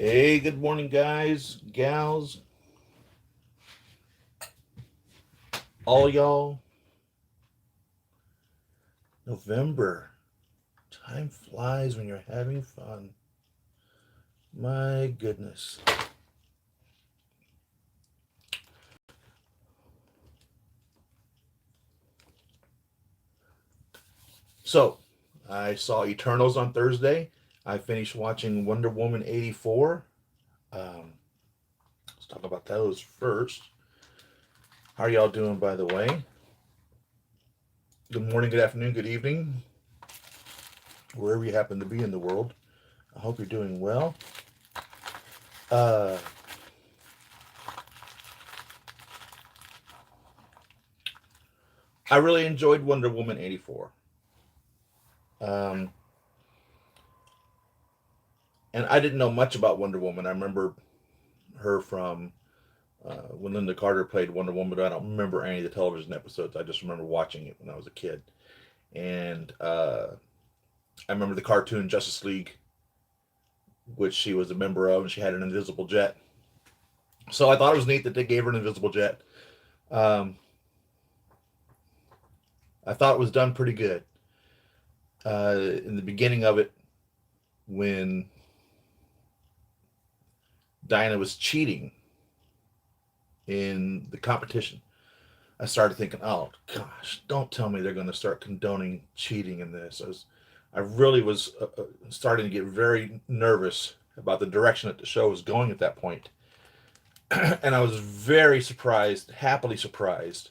Hey, good morning, guys, gals, all y'all. November. Time flies when you're having fun. My goodness. So, I saw Eternals on Thursday. I finished watching Wonder Woman 84. Let's talk about those first. How are y'all doing, by the way? Good morning, good afternoon, good evening, wherever you happen to be in the world. I hope you're doing well. Uh, I really enjoyed Wonder Woman 84. Um, and I didn't know much about Wonder Woman. I remember her from when Linda Carter played Wonder Woman, but I don't remember any of the television episodes. I just remember watching it when I was a kid. And I remember the cartoon Justice League, which she was a member of, and she had an invisible jet. So I thought it was neat that they gave her an invisible jet. Um, I thought it was done pretty good. In the beginning of it, when Diana was cheating in the competition, I started thinking, oh gosh, don't tell me they're going to start condoning cheating in this. I really was starting to get very nervous about the direction that the show was going at that point. And I was very surprised, happily surprised,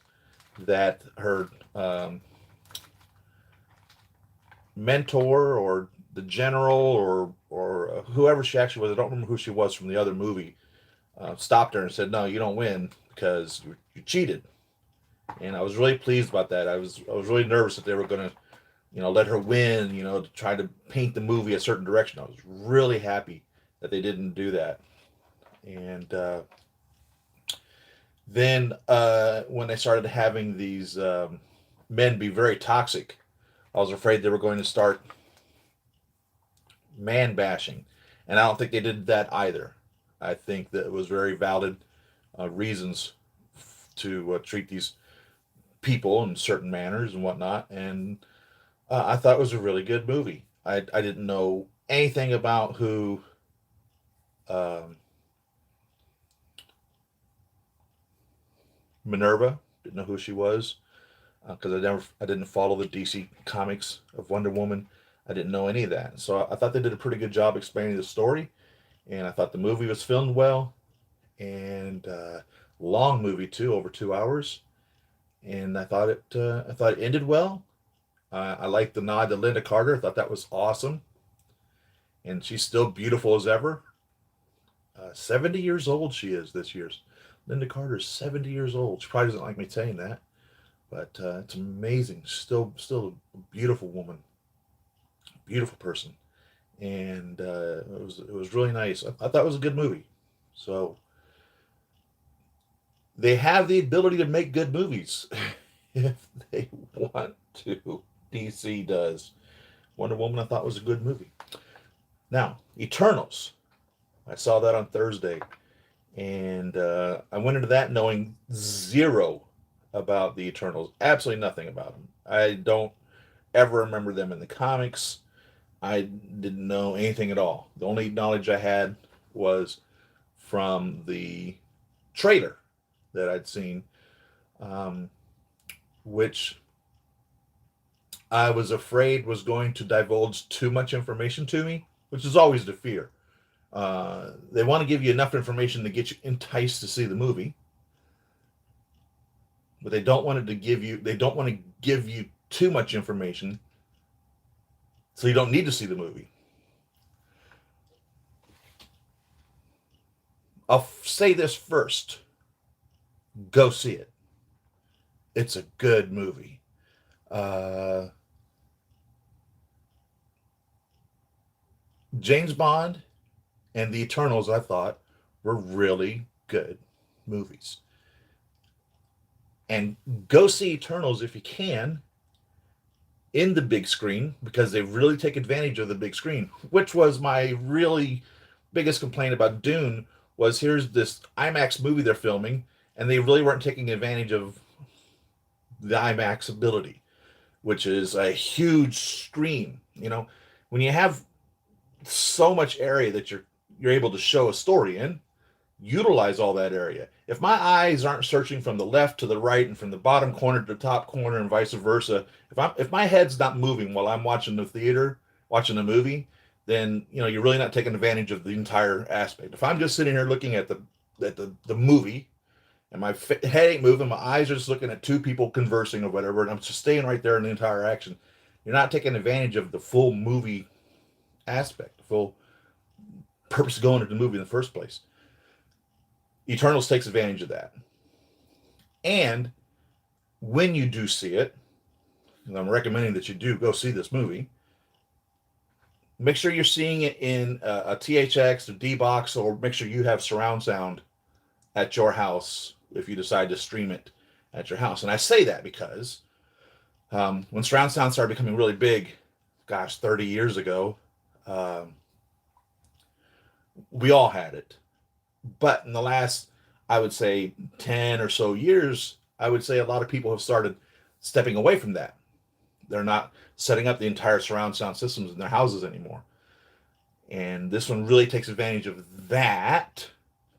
that her mentor or the general or whoever she actually was, I don't remember who she was from the other movie, stopped her and said, "No, you don't win because you cheated." And I was really pleased about that. I was really nervous that they were going to, let her win, to try to paint the movie a certain direction. I was really happy that they didn't do that. And then when they started having these men be very toxic, I was afraid they were going to start man bashing, and I don't think they did that either. I think that it was very valid reasons to treat these people in certain manners and whatnot, and I thought it was a really good movie. I didn't know anything about who um, Minerva. Didn't know who she was because I didn't follow the DC comics of Wonder Woman. I didn't know any of that, so I thought they did a pretty good job explaining the story, and I thought the movie was filmed well, and long movie too, over 2 hours, and I thought it ended well. I liked the nod to Linda Carter. I thought that was awesome, and she's still beautiful as ever. 70 years old she is this year. Linda Carter's 70 years old. She probably doesn't like me saying that, but it's amazing. Still a beautiful woman, beautiful person, and it was really nice. I thought it was a good movie. So they have the ability to make good movies if they want to. DC does. Wonder Woman I thought was a good movie. Now, Eternals. I saw that on Thursday, and I went into that knowing zero about the Eternals. Absolutely nothing about them. I don't ever remember them in the comics. I didn't know anything at all. The only knowledge I had was from the trailer that I'd seen, um, which I was afraid was going to divulge too much information to me, which is always the fear. They want to give you enough information to get you enticed to see the movie, but they don't want to give you too much information, so you don't need to see the movie. I'll say this first: go see it. It's a good movie. Uh, James Bond and the Eternals, I thought, were really good movies. And go see Eternals if you can in the big screen because they really take advantage of the big screen, which was my really biggest complaint about Dune was here's this IMAX movie they're filming, and they really weren't taking advantage of the IMAX ability, which is a huge screen. You know, when you have so much area that you're able to show a story in, utilize all that area. If my eyes aren't searching from the left to the right and from the bottom corner to the top corner and vice versa, if my head's not moving while I'm watching the theater, watching the movie, then you're really not taking advantage of the entire aspect. If I'm just sitting here looking at the movie and my head ain't moving, my eyes are just looking at two people conversing or whatever, and I'm just staying right there in the entire action, you're not taking advantage of the full movie aspect, the full purpose of going to the movie in the first place. Eternals takes advantage of that. And when you do see it, and I'm recommending that you do go see this movie, make sure you're seeing it in a THX or D-Box, or make sure you have surround sound at your house if you decide to stream it at your house. And I say that because when surround sound started becoming really big, 30 years ago, we all had it. But in the last, I would say, 10 or so years, I would say a lot of people have started stepping away from that. They're not setting up the entire surround sound systems in their houses anymore. And this one really takes advantage of that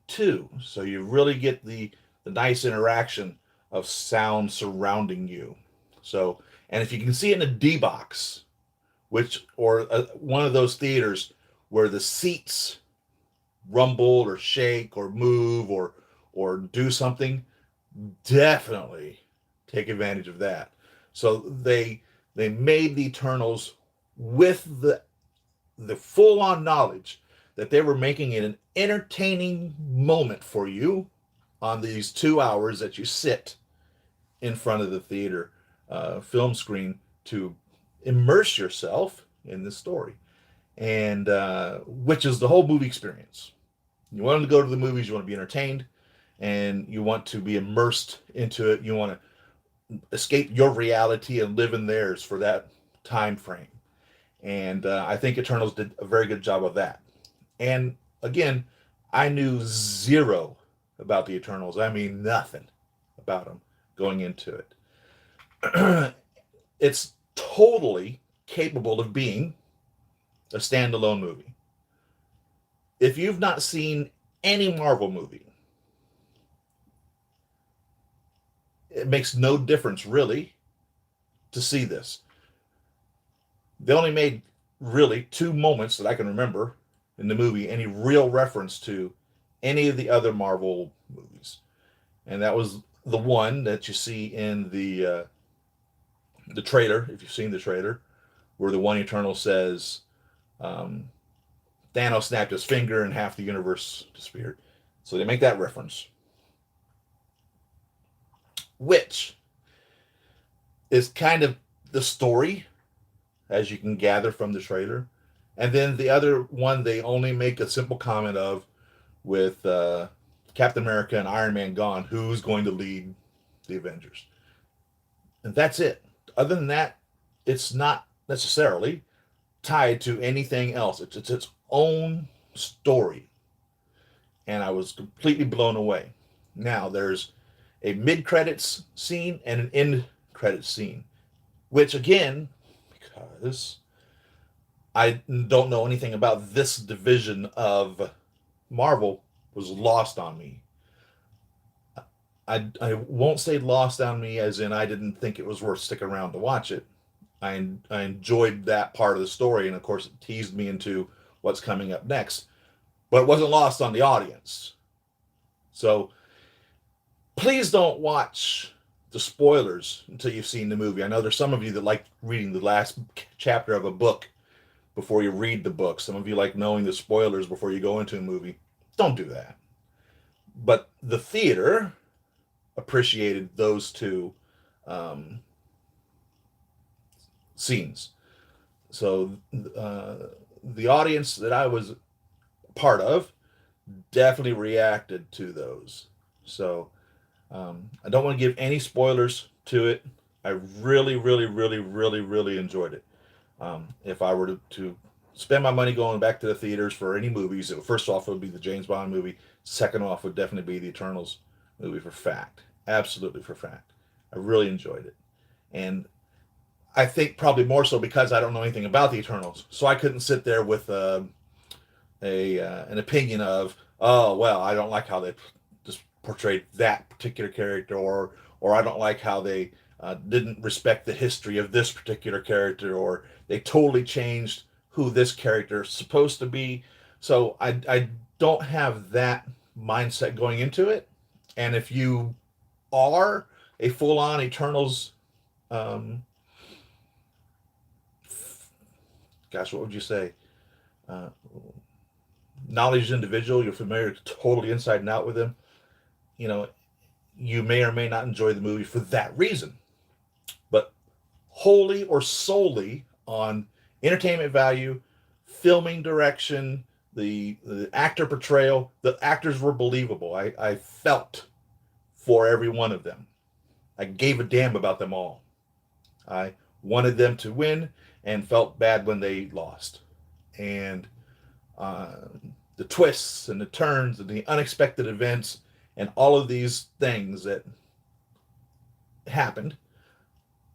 too. So you really get the nice interaction of sound surrounding you. So, and if you can see it in a D-Box, or one of those theaters where the seats rumble or shake or move or do something, definitely take advantage of that. So they made the Eternals with the full-on knowledge that they were making it an entertaining moment for you on these 2 hours that you sit in front of the theater film screen to immerse yourself in the story, and which is the whole movie experience. You want to go to the movies, you want to be entertained, and you want to be immersed into it. You want to escape your reality and live in theirs for that time frame. And I think Eternals did a very good job of that. And again, I knew zero about the Eternals. I mean, nothing about them going into it. It's totally capable of being a standalone movie. If you've not seen any Marvel movie, it makes no difference really to see this. They only made really 2 moments that I can remember in the movie any real reference to any of the other Marvel movies, and that was the one that you see in the trailer. If you've seen the trailer, where the one Eternal says, Thanos snapped his finger and half the universe disappeared. So they make that reference, which is kind of the story, as you can gather from the trailer. And then the other one they only make a simple comment of, with Captain America and Iron Man gone, who's going to lead the Avengers? And that's it. Other than that, it's not necessarily tied to anything else. It's its own story. And I was completely blown away. Now, there's a mid-credits scene and an end-credits scene, which again, because I don't know anything about this division of Marvel, was lost on me. I won't say lost on me as in I didn't think it was worth sticking around to watch it. I enjoyed that part of the story, and of course it teased me into what's coming up next, but it wasn't lost on the audience. So please don't watch the spoilers until you've seen the movie. I know there's some of you that like reading the last chapter of a book before you read the book. Some of you like knowing the spoilers before you go into a movie. Don't do that. But the theater appreciated those 2 scenes. So the audience that I was part of definitely reacted to those. So I don't want to give any spoilers to it. I really, really, really, really, really enjoyed it. If I were to spend my money going back to the theaters for any movies. First off, it would be the James Bond movie. Second off would definitely be the Eternals movie for fact. Absolutely for fact. I really enjoyed it. And I think probably more so because I don't know anything about the Eternals. So I couldn't sit there with an opinion of, oh, well, I don't like how they just portrayed that particular character, or I don't like how they didn't respect the history of this particular character, or they totally changed who this character is supposed to be. So I don't have that mindset going into it. And if you are a full on Eternals, um, gosh, what would you say? Uh, Knowledge individual, you're familiar totally inside and out with them, you know, you may or may not enjoy the movie for that reason. But wholly or solely on entertainment value, filming direction, the actor portrayal, the actors were believable. I felt for every one of them. I gave a damn about them all. I wanted them to win and felt bad when they lost. And uh, the twists and the turns and the unexpected events and all of these things that happened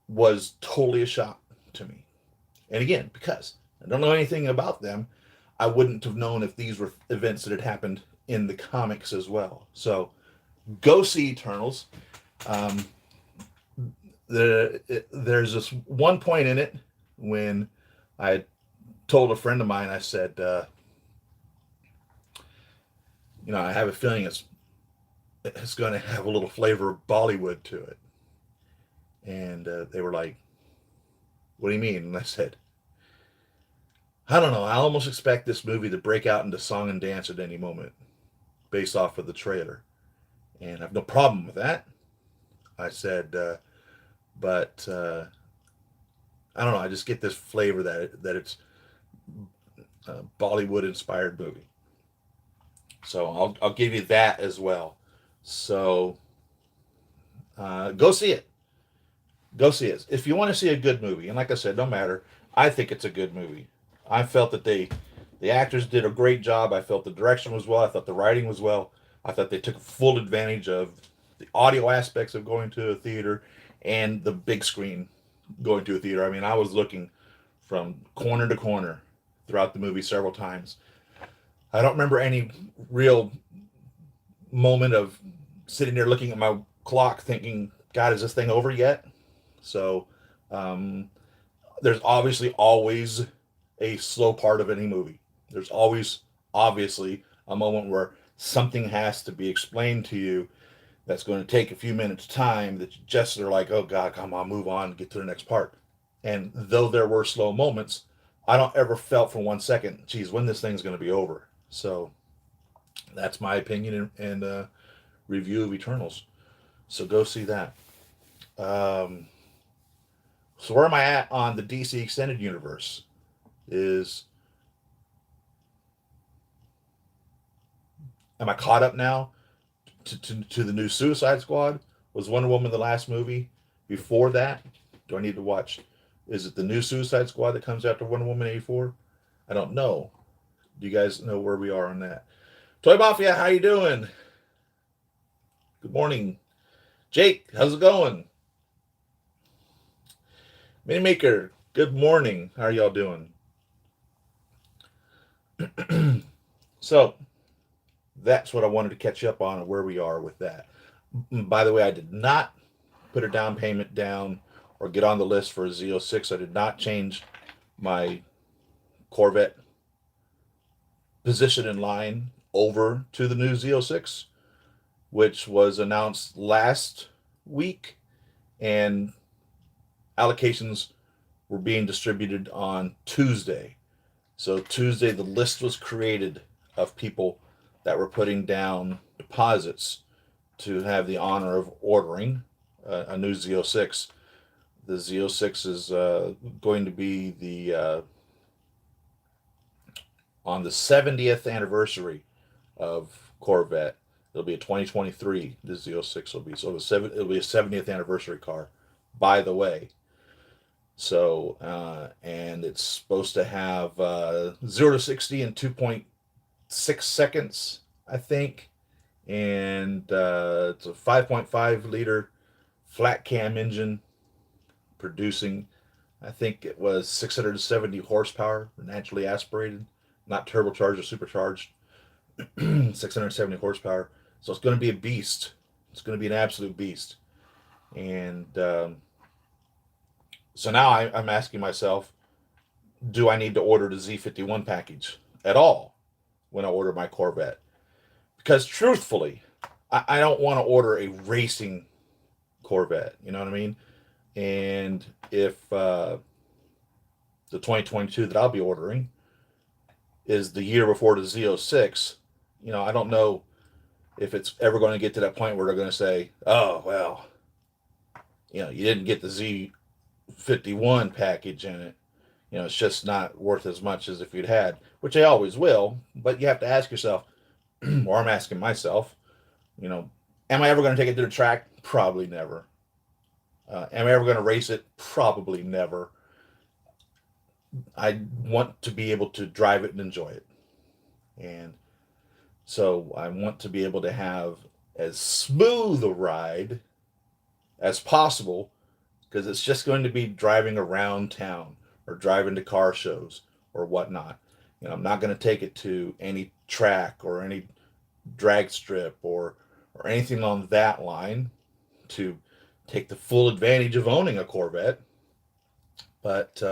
was totally a shock to me. And again, because I don't know anything about them, I wouldn't have known if these were events that had happened in the comics as well. So go see Eternals. Um, there's this one point in it when I told a friend of mine, I said, I have a feeling it's going to have a little flavor of Bollywood to it. And they were like, what do you mean? And I said, I don't know. I almost expect this movie to break out into song and dance at any moment based off of the trailer. And I have no problem with that. I said, but I don't know. I just get this flavor that it's a Bollywood inspired movie. So I'll give you that as well. So go see it. Go see it. If you want to see a good movie, and like I said, no matter, I think it's a good movie. I felt that the actors did a great job. I felt the direction was well. I thought the writing was well. I thought they took full advantage of the audio aspects of going to a theater and the big screen going to a theater. I mean, I was looking from corner to corner throughout the movie several times. I don't remember any real moment of sitting there looking at my clock thinking, God, is this thing over yet? So there's obviously always a slow part of any movie. There's always, obviously, a moment where something has to be explained to you that's going to take a few minutes time that you just are like, oh God, come on, move on, get to the next part. And though there were slow moments, I don't ever felt for 1 second, geez, when this thing's going to be over. So that's my opinion and review of Eternals. So go see that. So where am I at on the DC Extended Universe? Am I caught up now to the new Suicide Squad? Was Wonder Woman the last movie? Before that, do I need to watch? Is it the new Suicide Squad that comes after Wonder Woman 84? I don't know. Do you guys know where we are on that? Toy Mafia, how you doing? Good morning. Jake, how's it going? Mini Maker, good morning. How are y'all doing? So, that's what I wanted to catch up on and where we are with that. By the way, I did not put a down payment down or get on the list for a Z06. I did not change my Corvette position in line over to the new Z06, which was announced last week, and allocations were being distributed on Tuesday. So Tuesday, the list was created of people that were putting down deposits to have the honor of ordering a new Z06. The Z06 is going to be on the 70th anniversary of Corvette. It'll be a 2023. The Z06 will be it'll be a 70th anniversary car, by the way. So and and it's supposed to have 0 to 60 in 2.6 seconds, I think. And it's a 5.5 liter flat cam engine producing, I think it was 670 horsepower, naturally aspirated, not turbocharged or supercharged. 670 horsepower. So it's going to be a beast. It's going to be an absolute beast. And so now I'm asking myself, do I need to order the Z51 package at all when I order my Corvette? Because truthfully, I don't want to order a racing Corvette. You know what I mean? And if the 2022 that I'll be ordering is the year before the Z06, I don't know if it's ever going to get to that point where they're going to say, oh, well, you didn't get the Z51 package in it. It's just not worth as much as if you'd had, which they always will. But you have to ask yourself, or I'm asking myself, am I ever going to take it to the track? Probably never. Am I ever going to race it? Probably never. I want to be able to drive it and enjoy it. And so I want to be able to have as smooth a ride as possible, because it's just going to be driving around town or driving to car shows or whatnot. I'm not going to take it to any track or any drag strip or anything on that line to take the full advantage of owning a Corvette. But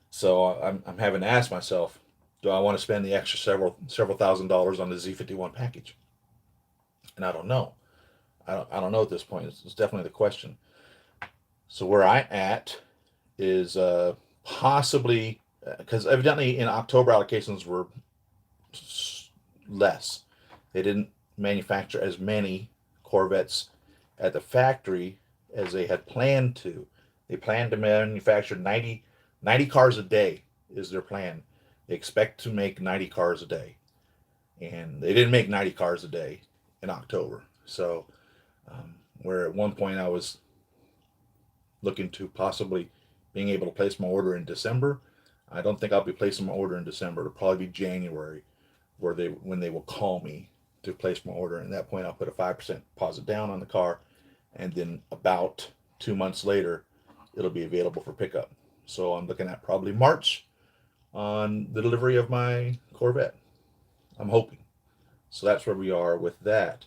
so I'm having to ask myself, do I want to spend the extra several $1,000s on the Z51 package? And I don't know. I don't know at this point. It's definitely the question. So where I'm at is possibly, because evidently in October allocations were less. They didn't manufacture as many Corvettes at the factory as they had planned to. They planned to manufacture 90 cars a day is their plan. They expect to make 90 cars a day. And they didn't make 90 cars a day in October. So where at one point I was looking to possibly being able to place my order in December, I don't think I'll be placing my order in December. It'll probably be January when they will call me to place my order. And at that point, I'll put a 5% deposit down on the car, and then about 2 months later, it'll be available for pickup. So I'm looking at probably March on the delivery of my Corvette. I'm hoping. So that's where we are with that.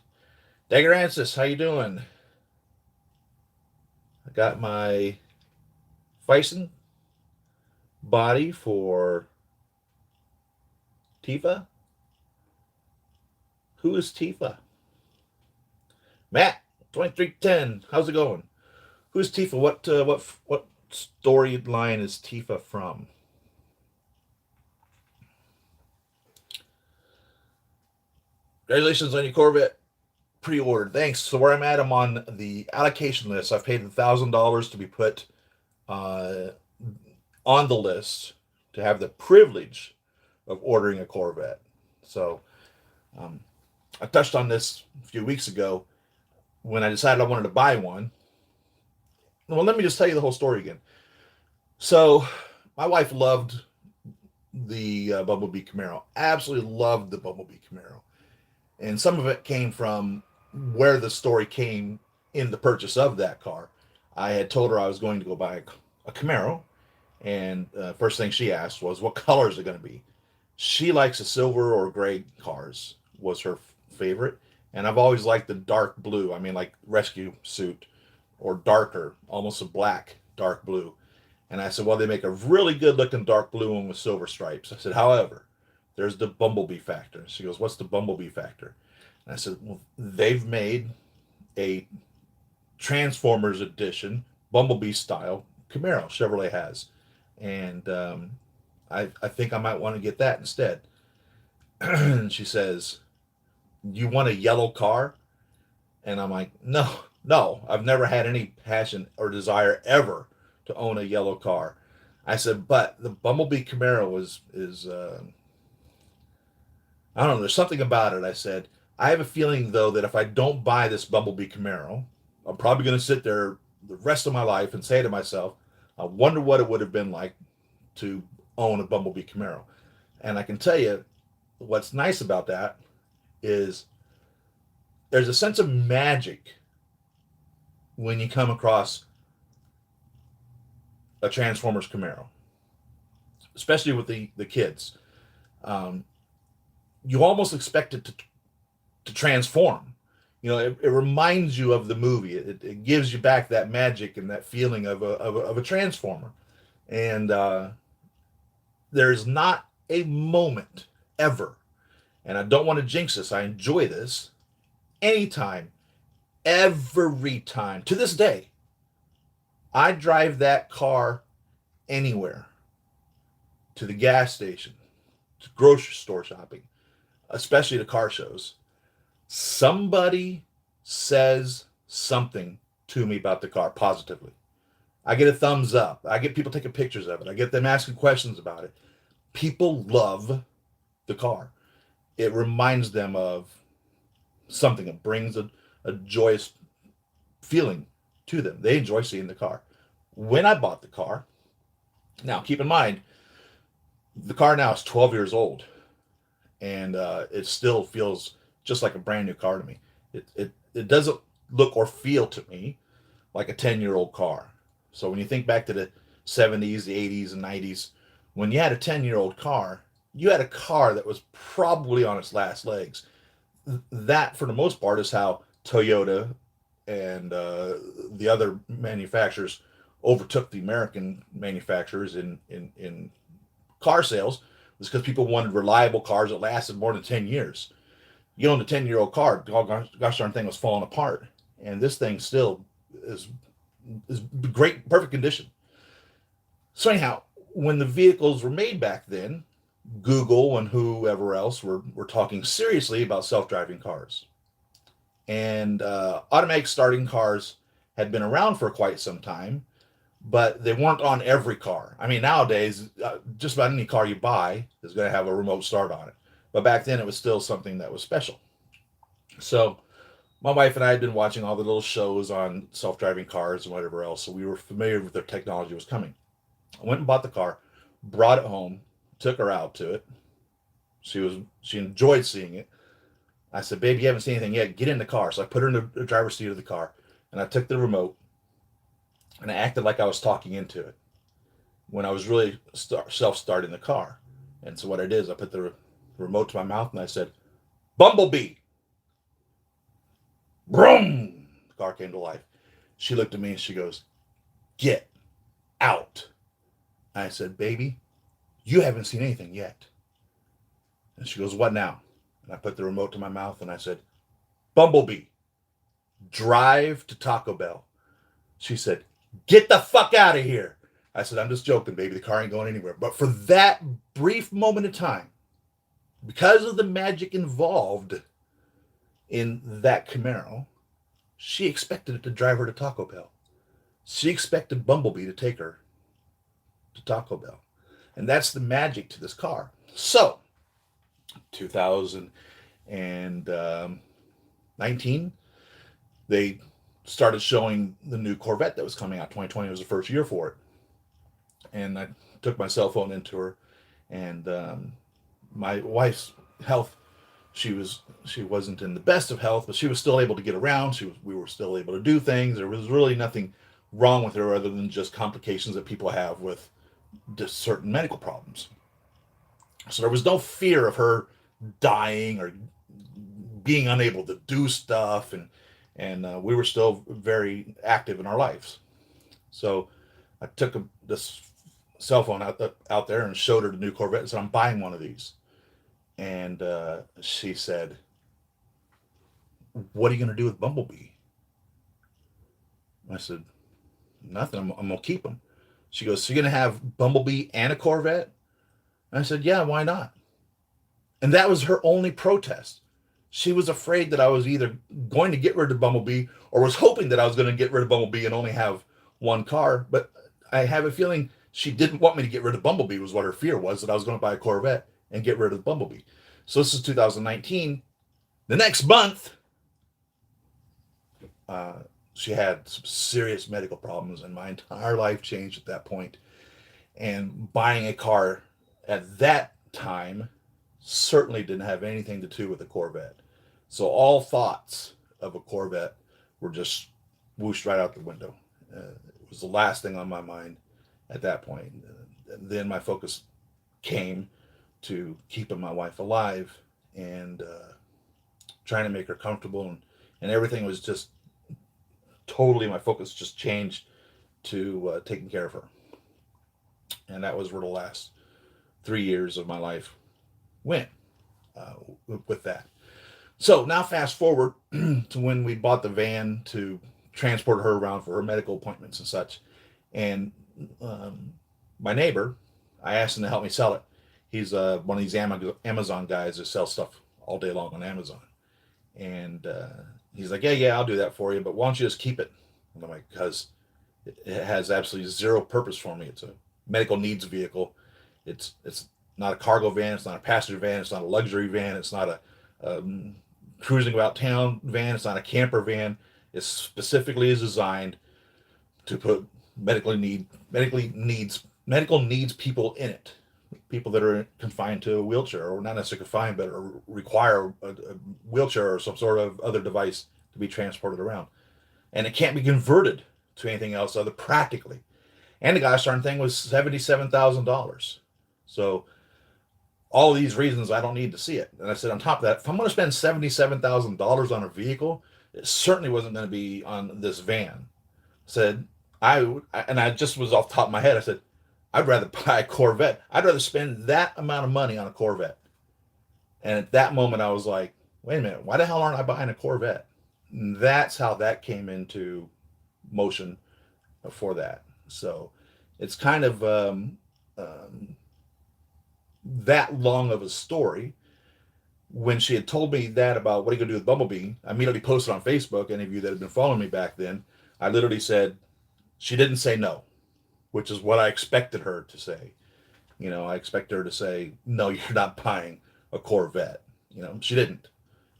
Dagger Ansis, how you doing? I got my Fison body for Tifa. Who is Tifa? Matt, 2310, how's it going? Who's Tifa? What storyline is Tifa from? Congratulations on your Corvette pre-ordered. Thanks. So where I'm at, I'm on the allocation list. I've paid $1,000 to be put on the list to have the privilege of ordering a Corvette. So I touched on this a few weeks ago when I decided I wanted to buy one. Well, let me just tell you the whole story again. So my wife loved the Bumblebee Camaro. Absolutely loved the Bumblebee Camaro. And some of it came from where the story came in the purchase of that car. I had told her I was going to go buy a Camaro. And first thing she asked was, what color is it going to be? She likes the silver or gray cars, was her favorite. And I've always liked the dark blue. I mean, like rescue suit or darker, almost a black, dark blue. And I said, well, they make a really good looking dark blue one with silver stripes. I said, however, there's the Bumblebee factor. She goes, what's the Bumblebee factor? And I said, well, they've made a Transformers edition, Bumblebee style Camaro, Chevrolet has. And I think I might want to get that instead. And she says, you want a yellow car? And I'm like, no, I've never had any passion or desire ever to own a yellow car. I said, but the Bumblebee Camaro is I don't know, there's something about it. I said, I have a feeling though that if I don't buy this Bumblebee Camaro, I'm probably going to sit there the rest of my life and say to myself, I wonder what it would have been like to own a Bumblebee Camaro. And I can tell you what's nice about that is there's a sense of magic when you come across a Transformers Camaro, especially with the kids. Um, you almost expect it to transform. It reminds you of the movie. It gives you back that magic and that feeling of a Transformer. And there's not a moment ever, and I don't want to jinx this, I enjoy this, anytime, every time, to this day, I drive that car anywhere, to the gas station, to grocery store shopping, especially to car shows. Somebody says something to me about the car positively. I get a thumbs up. I get people taking pictures of it. I get them asking questions about it. People love the car. It reminds them of something. It brings a joyous feeling to them. They enjoy seeing the car. When I bought the car, now keep in mind, the car now is 12 years old, and it still feels just like a brand new car to me. It doesn't look or feel to me like a 10-year-old car. So when you think back to the 70s, the 80s, and 90s, when you had a 10-year-old car, you had a car that was probably on its last legs. That, for the most part, is how Toyota and the other manufacturers overtook the American manufacturers in car sales, was because people wanted reliable cars that lasted more than 10 years. You owned a 10-year-old car, gosh darn thing was falling apart. And this thing still is great, perfect condition. So anyhow, when the vehicles were made back then, Google and whoever else were talking seriously about self-driving cars. And automatic starting cars had been around for quite some time, but they weren't on every car. I mean, nowadays, just about any car you buy is going to have a remote start on it. But back then, it was still something that was special. So my wife and I had been watching all the little shows on self-driving cars and whatever else, so we were familiar with their technology was coming. I went and bought the car, brought it home, took her out to it. She enjoyed seeing it. I said, "Babe, you haven't seen anything yet. Get in the car." So I put her in the driver's seat of the car, and I took the remote, and I acted like I was talking into it when I was really self-starting the car. And so what I did is I put the remote to my mouth, and I said, "Bumblebee." Vroom! The car came to life. She looked at me and she goes, "Get out." I said, "Baby, you haven't seen anything yet." And she goes, "What now?" And I put the remote to my mouth and I said, "Bumblebee, drive to Taco Bell." She said, "Get the fuck out of here." I said, "I'm just joking, baby. The car ain't going anywhere." But for that brief moment of time, because of the magic involved in that Camaro, she expected it to drive her to Taco Bell. She expected Bumblebee to take her to Taco Bell. And that's the magic to this car. So, 2019, they started showing the new Corvette that was coming out. 2020 was the first year for it. And I took my cell phone into her, and my wife's health, she wasn't in the best of health, but she was still able to get around. We were still able to do things. There was really nothing wrong with her other than just complications that people have with just certain medical problems. So there was no fear of her dying or being unable to do stuff, and we were still very active in our lives. So I took this cell phone out there and showed her the new Corvette and said, "I'm buying one of these." And she said, "What are you going to do with Bumblebee?" I said, "Nothing. I'm going to keep him." She goes, "So you're going to have Bumblebee and a Corvette?" And I said, "Yeah, why not?" And that was her only protest. She was afraid that I was either going to get rid of Bumblebee or was hoping that I was going to get rid of Bumblebee and only have one car. But I have a feeling she didn't want me to get rid of Bumblebee, was what her fear was, that I was going to buy a Corvette and get rid of Bumblebee. So this is 2019. The next month, she had some serious medical problems, and my entire life changed at that point. And buying a car at that time certainly didn't have anything to do with a Corvette. So all thoughts of a Corvette were just whooshed right out the window. It was the last thing on my mind at that point. And then my focus came to keeping my wife alive and trying to make her comfortable, and everything was just totally, my focus just changed to taking care of her. And that was where the last 3 years of my life went uh, with that. So now fast forward to when we bought the van to transport her around for her medical appointments and such. And my neighbor, I asked him to help me sell it. He's one of these Amazon guys that sell stuff all day long on Amazon. And he's like, yeah, I'll do that for you, but why don't you just keep it? And I'm like, because it has absolutely zero purpose for me. It's a medical needs vehicle. It's not a cargo van. It's not a passenger van. It's not a luxury van. It's not a cruising about town van. It's not a camper van. It specifically is designed to put medical needs people in it. People that are confined to a wheelchair, or not necessarily confined, but require a wheelchair or some sort of other device to be transported around. And it can't be converted to anything else other practically. And the guy's starting thing was $77,000. So all of these reasons I don't need to see it. And I said, on top of that, if I'm going to spend $77,000 on a vehicle, it certainly wasn't going to be on this van. I said, I just was off the top of my head. I said, I'd rather buy a Corvette. I'd rather spend that amount of money on a Corvette. And at that moment, I was like, wait a minute, why the hell aren't I buying a Corvette? And that's how that came into motion for that. So it's kind of that long of a story. When she had told me that about what are you going to do with Bumblebee, I immediately posted on Facebook. Any of you that have been following me back then, I literally said, she didn't say no, which is what I expected her to say. I expected her to say, no, you're not buying a Corvette. She didn't.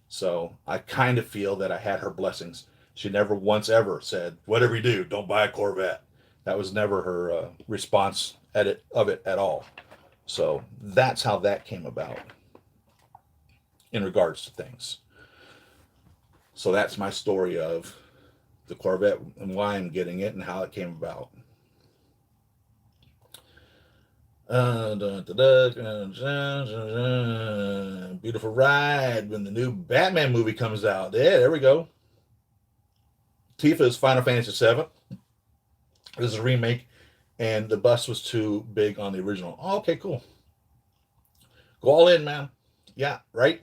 So I kind of feel that I had her blessings. She never once ever said, whatever you do, don't buy a Corvette. That was never her response of it at all. So that's how that came about in regards to things. So that's my story of the Corvette and why I'm getting it and how it came about. Beautiful ride when the new Batman movie comes out. Yeah, there we go. Tifa's Final Fantasy VII. This is a remake, and the bust was too big on the original. Oh, okay, cool. Go all in, man. Yeah, right?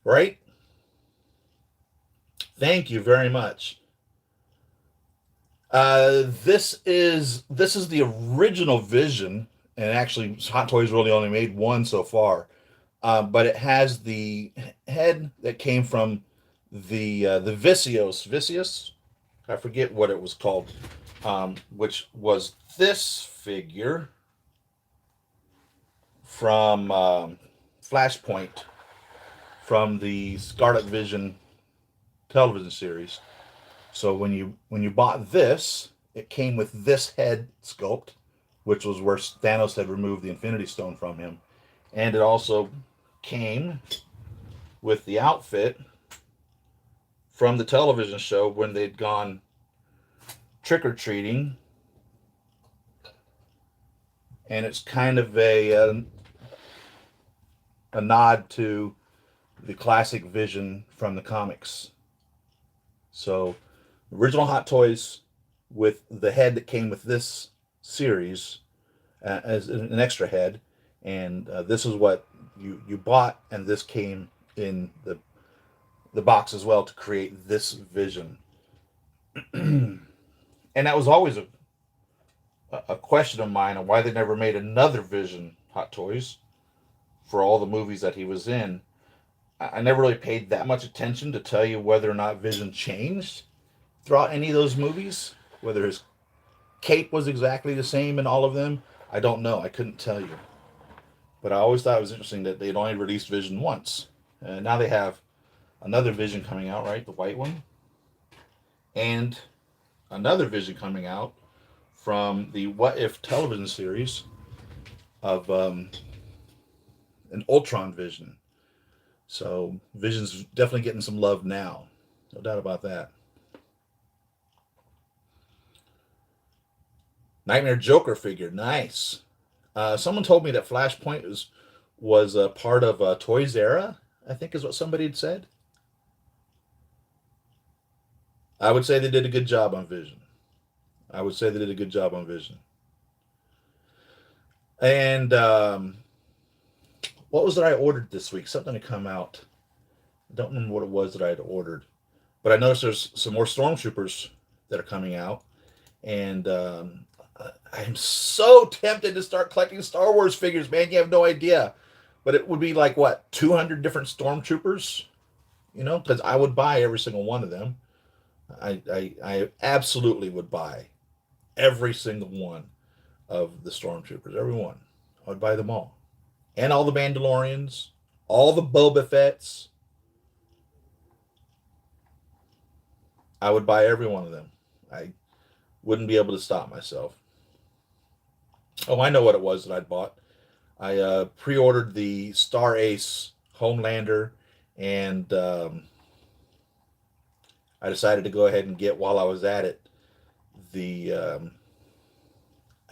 Right? Thank you very much. This is the original Vision, and actually Hot Toys really only made one so far. But it has the head that came from the Vicious. I forget what it was called, which was this figure from Flashpoint from the Scarlet Vision television series. So when you bought this, it came with this head sculpt, which was where Thanos had removed the Infinity Stone from him, and it also came with the outfit from the television show when they'd gone trick-or-treating. And it's kind of a nod to the classic Vision from the comics. So, original Hot Toys with the head that came with this series as an extra head, and this is what you bought, and this came in the box as well to create this Vision. And that was always a question of mine on why they never made another Vision Hot Toys for all the movies that he was in. I never really paid that much attention to tell you whether or not Vision changed throughout any of those movies, whether his cape was exactly the same in all of them. I don't know. I couldn't tell you. But I always thought it was interesting that they'd only released Vision once. Now they have another Vision coming out, right? The white one. And another Vision coming out from the What If television series of an Ultron Vision. So Vision's definitely getting some love now. No doubt about that. Nightmare Joker figure, nice. Someone told me that Flashpoint was a part of Toys Era, I think is what somebody had said. I would say they did a good job on Vision. I would say they did a good job on Vision. And what was it I ordered this week? Something to come out. I don't remember what it was that I had ordered. But I noticed there's some more Stormtroopers that are coming out. And I'm so tempted to start collecting Star Wars figures, man. You have no idea. But it would be like, what, 200 different Stormtroopers? You know, because I would buy every single one of them. I absolutely would buy every single one of the Stormtroopers. Every one. I would buy them all. And all the Mandalorians. All the Boba Fett's. I would buy every one of them. I wouldn't be able to stop myself. Oh, I know what it was that I'd bought. I pre-ordered the Star Ace Homelander, and I decided to go ahead and get, while I was at it, the I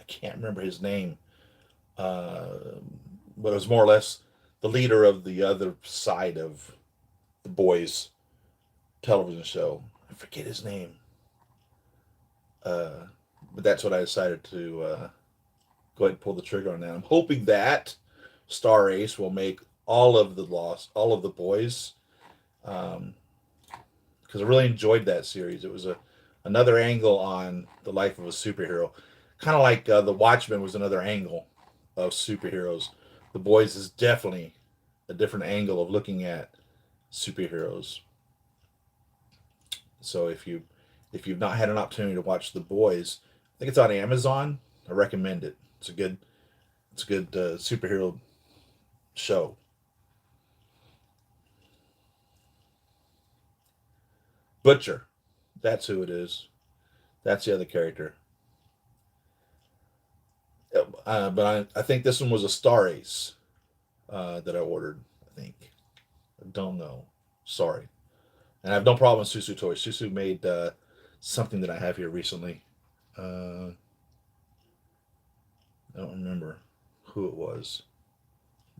can't remember his name, but it was more or less the leader of the other side of the Boys television show. I forget his name. But that's what I decided to go ahead and pull the trigger on that. I'm hoping that Star Ace will make all of the Boys, because I really enjoyed that series. It was another angle on the life of a superhero, kind of like The Watchmen was another angle of superheroes. The Boys is definitely a different angle of looking at superheroes. So if you've not had an opportunity to watch The Boys, I think it's on Amazon. I recommend it. It's a good superhero show. Butcher, that's who it is. That's the other character. But I think this one was a Star Ace that I ordered. I think. I don't know. Sorry. And I have no problem with Susu Toys. Susu made something that I have here recently. I don't remember who it was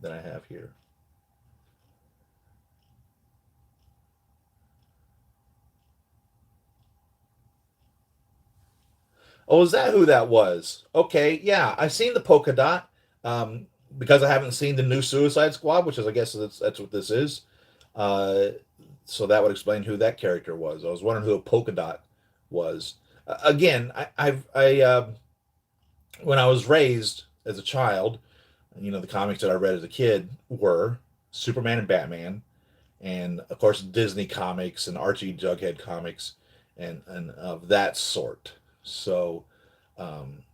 that I have here. Oh, is that who that was? Okay, yeah, I've seen the polka dot. Because I haven't seen the new Suicide Squad, which is, I guess that's what this is. Uh, so that would explain who that character was. I was wondering who a polka dot was. Again, when I was raised as a child, the comics that I read as a kid were Superman and Batman, and of course Disney comics and Archie Jughead comics, and of that sort. So um,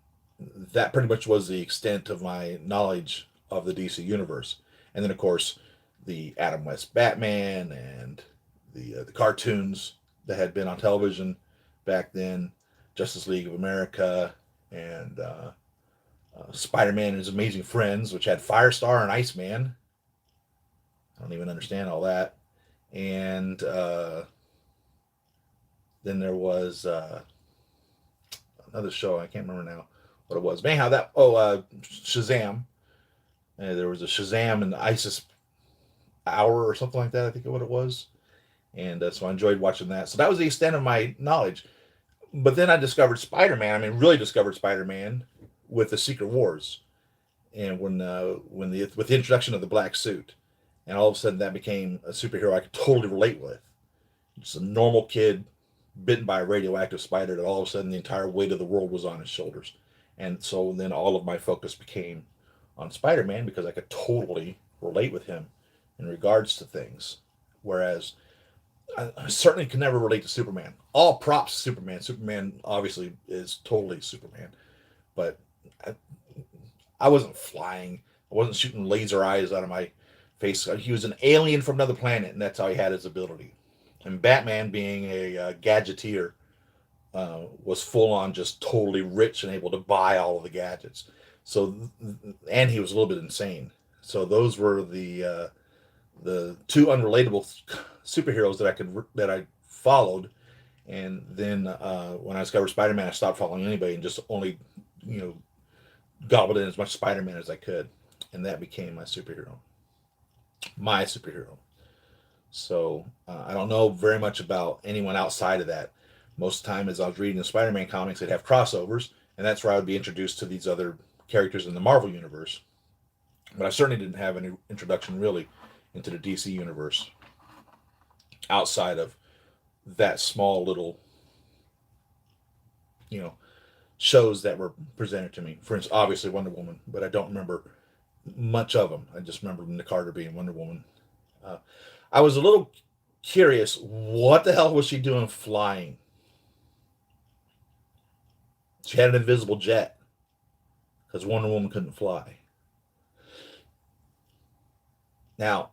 that pretty much was the extent of my knowledge of the DC universe. And then of course the Adam West Batman and the cartoons that had been on television back then, Justice League of America, and Spider-Man and His Amazing Friends, which had Firestar and Iceman. I don't even understand all that. And then there was another show. I can't remember now what it was. But anyhow, Shazam. There was a Shazam and ISIS Hour or something like that. I think what it was. And so I enjoyed watching that. So that was the extent of my knowledge. But then I discovered Spider-Man. I mean, really discovered Spider-Man with the Secret Wars, and with the introduction of the black suit, and all of a sudden that became a superhero I could totally relate with. Just a normal kid bitten by a radioactive spider that all of a sudden the entire weight of the world was on his shoulders. And so then all of my focus became on Spider-Man because I could totally relate with him in regards to things. Whereas I certainly could never relate to Superman. All props to Superman. Superman obviously is totally Superman. But I wasn't flying. I wasn't shooting laser eyes out of my face. He was an alien from another planet, and that's how he had his ability. And Batman being a gadgeteer, was full on just totally rich and able to buy all of the gadgets. So, and he was a little bit insane. So those were the two unrelatable superheroes that I followed. And then when I discovered Spider-Man, I stopped following anybody and just only, you know, gobbled in as much Spider-Man as I could, and that became my superhero. My superhero. So I don't know very much about anyone outside of that. Most of the time, as I was reading the Spider-Man comics, they'd have crossovers, and that's where I would be introduced to these other characters in the Marvel universe. But I certainly didn't have any introduction really into the DC universe outside of that small little, you know, shows that were presented to me. For instance, obviously Wonder Woman, but I don't remember much of them. I just remember Linda Carter being Wonder Woman. Uh, I was a little curious. What the hell was she doing flying? She had an invisible jet because Wonder Woman couldn't fly. Now,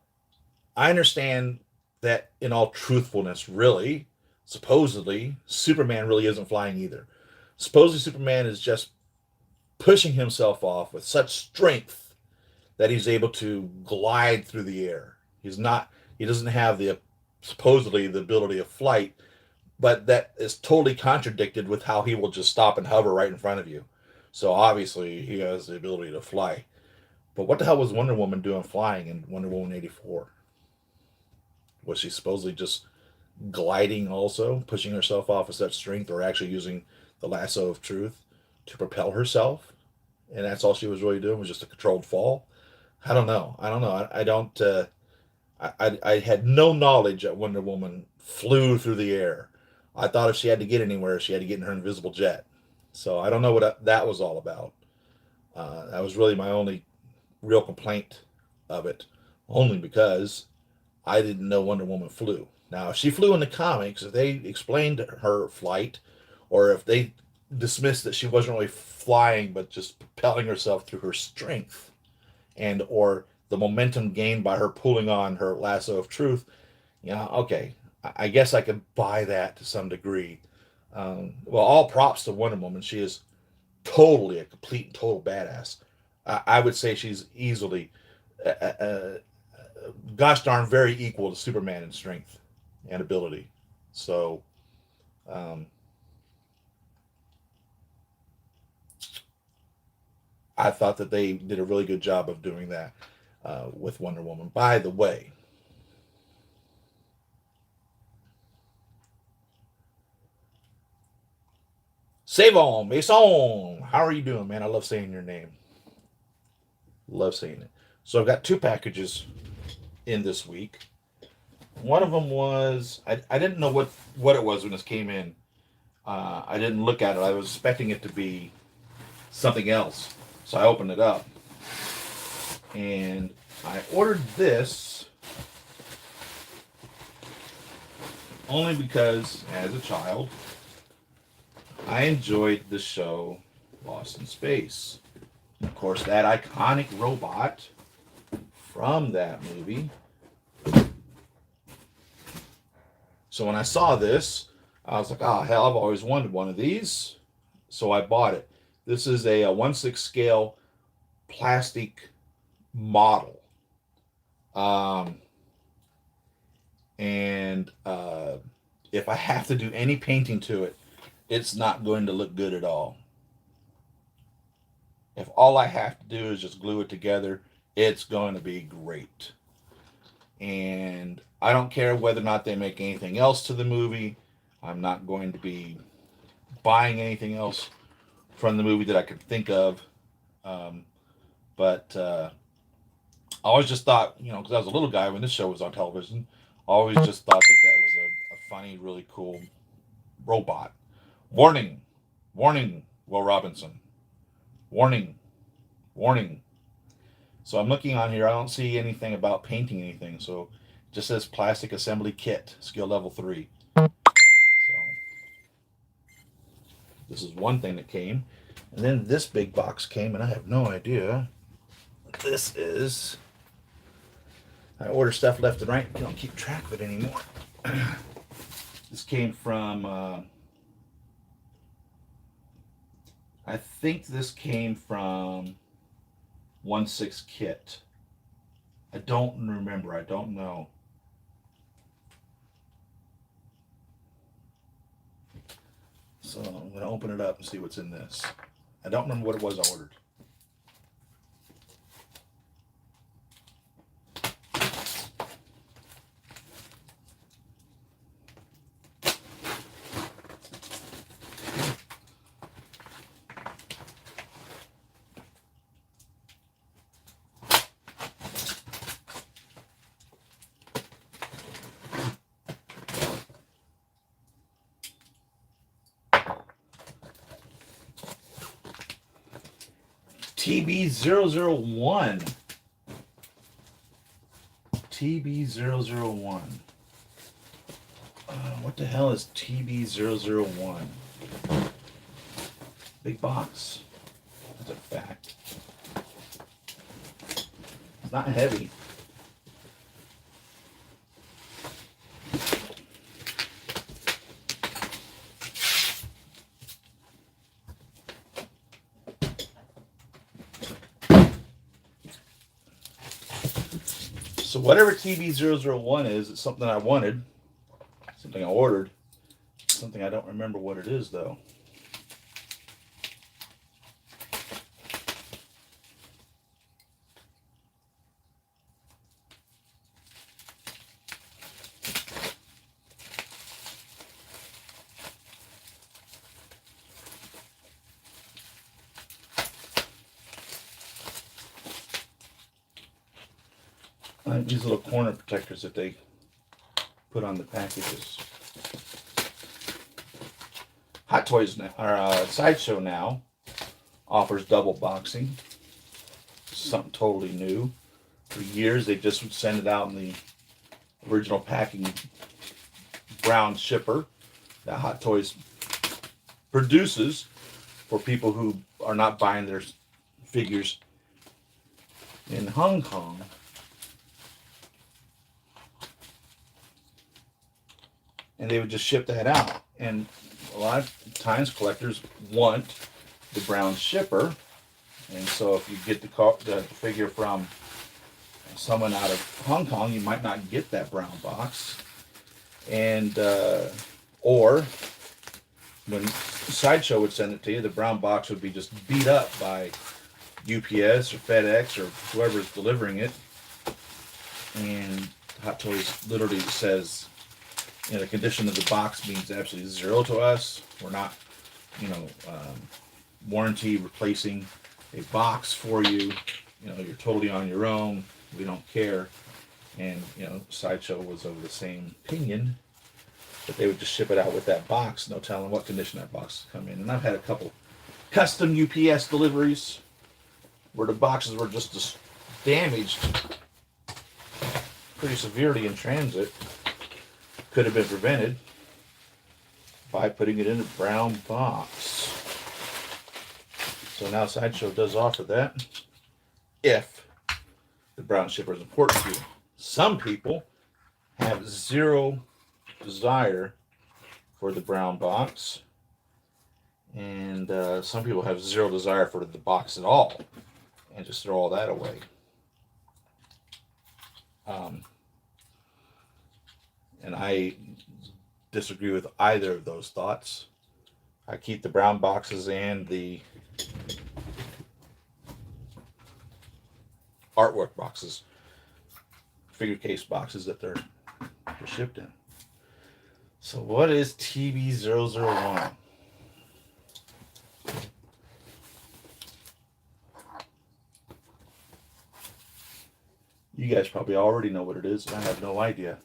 I understand that in all truthfulness, really, supposedly, Superman really isn't flying either. Supposedly, Superman is just pushing himself off with such strength that he's able to glide through the air. He doesn't have supposedly the ability of flight, but that is totally contradicted with how he will just stop and hover right in front of you. So obviously, he has the ability to fly. But what the hell was Wonder Woman doing flying in Wonder Woman 84? Was she supposedly just gliding also, pushing herself off with such strength, or actually using the lasso of truth to propel herself? And that's all she was really doing, was just a controlled fall? I don't know. I don't. I had no knowledge that Wonder Woman flew through the air. I thought if she had to get anywhere, she had to get in her invisible jet. So I don't know what that was all about. That was really my only real complaint of it, only because I didn't know Wonder Woman flew. Now, if she flew in the comics, if they explained her flight, or if they dismissed that she wasn't really flying but just propelling herself through her strength, and or the momentum gained by her pulling on her lasso of truth, okay, I guess I could buy that to some degree. Well, all props to Wonder Woman. She is totally a complete and total badass. I would say she's easily, gosh darn, very equal to Superman in strength and ability. So, um, I thought that they did a really good job of doing that with Wonder Woman. By the way, Savon, Mason, how are you doing, man? I love saying your name. Love saying it. So I've got two packages in this week. One of them was I didn't know what it was when this came in. I didn't look at it. I was expecting it to be something else. So I opened it up and I ordered this only because as a child I enjoyed the show Lost in Space. Of course, that iconic robot from that movie. So when I saw this, I was like, oh, hell, I've always wanted one of these. So I bought it. This is a 1/6 scale plastic model. And if I have to do any painting to it, it's not going to look good at all. If all I have to do is just glue it together, it's going to be great. And I don't care whether or not they make anything else to the movie. I'm not going to be buying anything else from the movie that I could think of. But I always just thought, because I was a little guy when this show was on television, I always just thought that was a funny, really cool robot. Warning, warning, Will Robinson. Warning, warning. So I'm looking on here. I don't see anything about painting anything. So it just says plastic assembly kit, skill level 3. So this is one thing that came. And then this big box came, and I have no idea what this is. I order stuff left and right. I don't keep track of it anymore. This came from I think this came from 1/6 kit. I don't remember. I don't know. So I'm going to open it up and see what's in this. I don't remember what it was I ordered. TB001. TB001. What the hell is TB001? Big box. That's a fact. It's not heavy. So whatever TB001 is, it's something I wanted, something I ordered, something I don't remember what it is though. These little corner protectors that they put on the packages. Hot Toys now, or Sideshow now offers double boxing. Something totally new. For years they just would send it out in the original packing brown shipper that Hot Toys produces for people who are not buying their figures in Hong Kong. And they would just ship that out. And a lot of times collectors want the brown shipper. And so if you get the figure from someone out of Hong Kong, you might not get that brown box. And, or when Sideshow would send it to you, the brown box would be just beat up by UPS or FedEx or whoever's delivering it. And Hot Toys literally says, the condition of the box means absolutely zero to us. We're not, warranty replacing a box for you. You're totally on your own. We don't care. And, Sideshow was of the same opinion, but they would just ship it out with that box, no telling what condition that box would come in. And I've had a couple custom UPS deliveries where the boxes were just damaged pretty severely in transit. Could have been prevented by putting it in a brown box. So now Sideshow does offer that if the brown shipper is important to you. Some people have zero desire for the brown box, and some people have zero desire for the box at all and just throw all that away. And I disagree with either of those thoughts. I keep the brown boxes and the artwork boxes, figure case boxes that they're shipped in. So what is TB001? You guys probably already know what it is. I have no idea.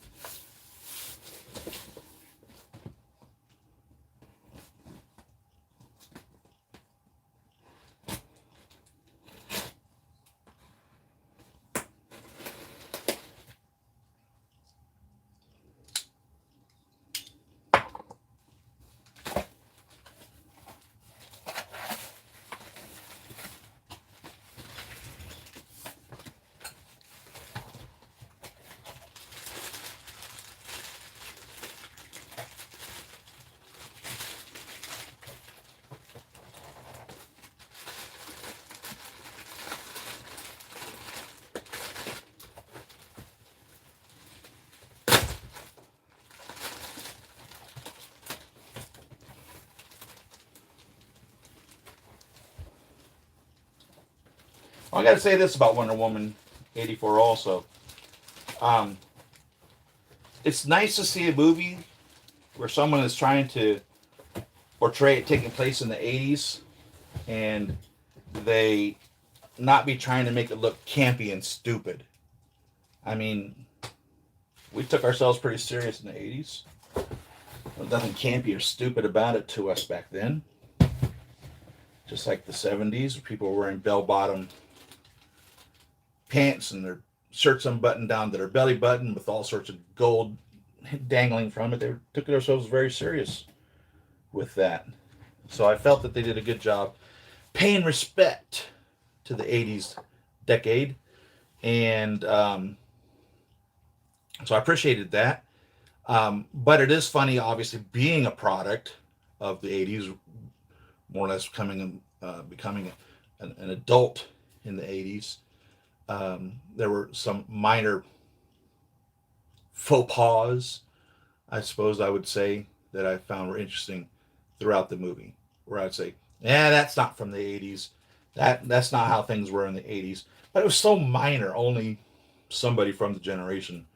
I got to say this about Wonder Woman 84 also. Um, it's nice to see a movie where someone is trying to portray it taking place in the 80s and they not be trying to make it look campy and stupid. I mean, we took ourselves pretty serious in the 80s. There was nothing campy or stupid about it to us back then. Just like the 70s, where people were wearing bell-bottom pants and their shirts unbuttoned down to their belly button with all sorts of gold dangling from it. They took themselves very serious with that. So I felt that they did a good job paying respect to the 80s decade. And so I appreciated that. But it is funny, obviously, being a product of the 80s, more or less becoming an adult in the 80s. There were some minor faux pas, I suppose I would say, that I found were interesting throughout the movie, where I'd say, yeah, that's not from the 80s. That's not how things were in the 80s. But it was so minor, only somebody from the generation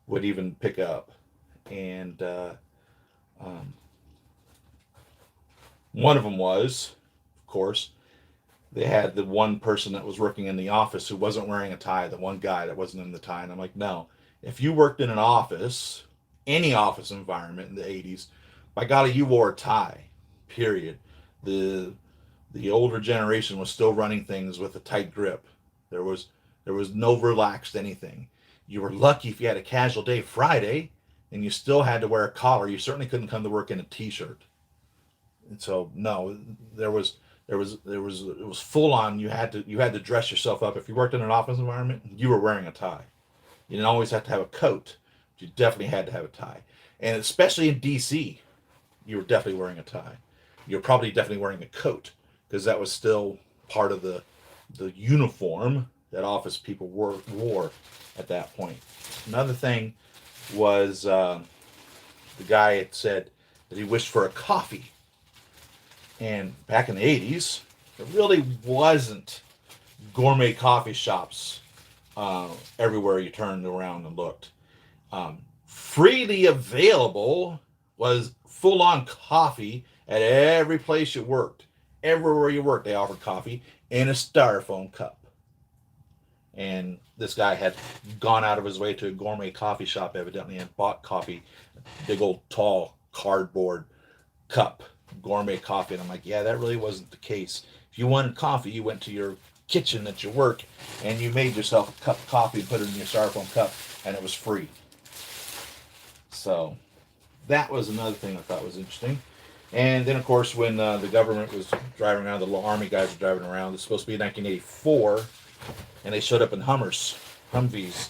would even pick up. And one of them was, of course, they had the one person that was working in the office who wasn't wearing a tie, the one guy that wasn't in the tie. And I'm like, no, if you worked in an office, any office environment in the 80s, by golly, you wore a tie, period. The older generation was still running things with a tight grip. There was no relaxed anything. You were lucky if you had a casual day Friday and you still had to wear a collar. You certainly couldn't come to work in a t-shirt. And so no, it was full on. You had to dress yourself up. If you worked in an office environment, you were wearing a tie. You didn't always have to have a coat, but you definitely had to have a tie. And especially in DC, you were definitely wearing a tie. You're probably definitely wearing a coat because that was still part of the uniform that office people wore at that point. Another thing was the guy had said that he wished for a coffee. And back in the 80s, there really wasn't gourmet coffee shops everywhere you turned around and looked. Freely available was full-on coffee at every place you worked. Everywhere you worked, they offered coffee in a styrofoam cup. And this guy had gone out of his way to a gourmet coffee shop, evidently, and bought coffee, big old tall cardboard cup, gourmet coffee. And I'm like, yeah, that really wasn't the case. If you wanted coffee, you went to your kitchen at your work and you made yourself a cup of coffee and put it in your styrofoam cup, and it was free. So that was another thing I thought was interesting. And then, of course, when the government was driving around, the little army guys were driving around. It's supposed to be 1984, and they showed up in Humvees.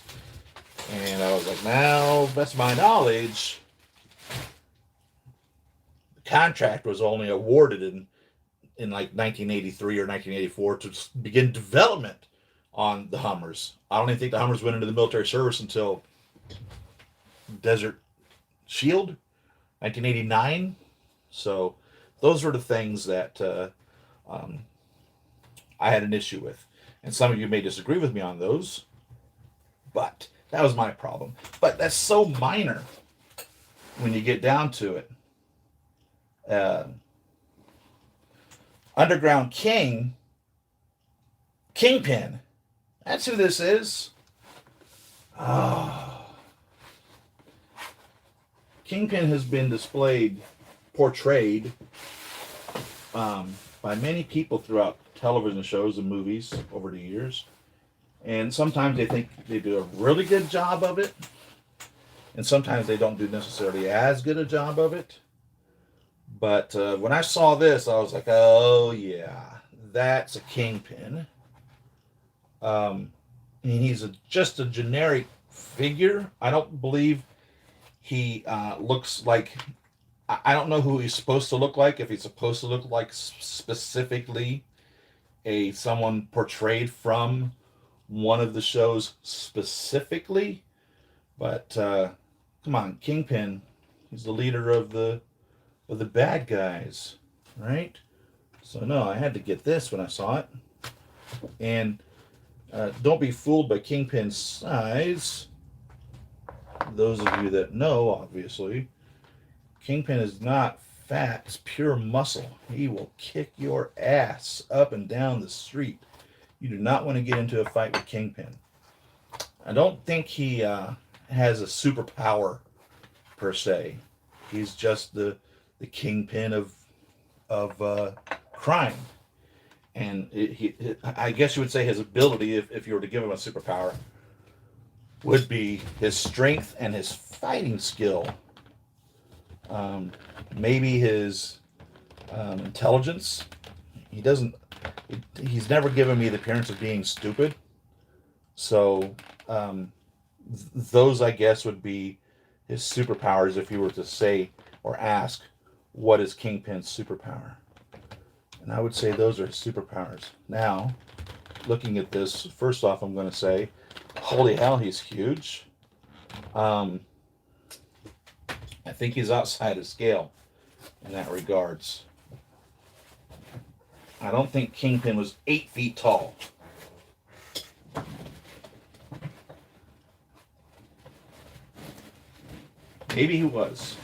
And I was like, now, best of my knowledge, the contract was only awarded in like 1983 or 1984 to begin development on the Hummers. I don't even think the Hummers went into the military service until Desert Shield, 1989. So those were the things that I had an issue with. And some of you may disagree with me on those, but that was my problem. But that's so minor when you get down to it. Underground Kingpin, that's who this is. Kingpin has been portrayed by many people throughout television shows and movies over the years. And sometimes they think they do a really good job of it. And sometimes they don't do necessarily as good a job of it. But when I saw this, I was like, oh yeah, that's a Kingpin. And he's just a generic figure. I don't believe he looks like... I don't know who he's supposed to look like. If he's supposed to look like specifically someone portrayed from one of the shows specifically, but come on, Kingpin, he's the leader of the bad guys, right? So no, I had to get this when I saw it, and Don't be fooled by Kingpin's size. Those of you that know, obviously, Kingpin is not fat, it's pure muscle. He will kick your ass up and down the street. You do not want to get into a fight with Kingpin. I don't think he has a superpower per se. He's just the kingpin of crime. And I guess you would say his ability, if you were to give him a superpower, would be his strength and his fighting skill. Maybe his intelligence. He's never given me the appearance of being stupid. So those, I guess, would be his superpowers if you were to say or ask, what is Kingpin's superpower? And I would say those are his superpowers. Now, looking at this, first off, I'm going to say, holy hell, he's huge. I think he's outside of scale in that regards. I don't think Kingpin was 8 feet tall. Maybe he was.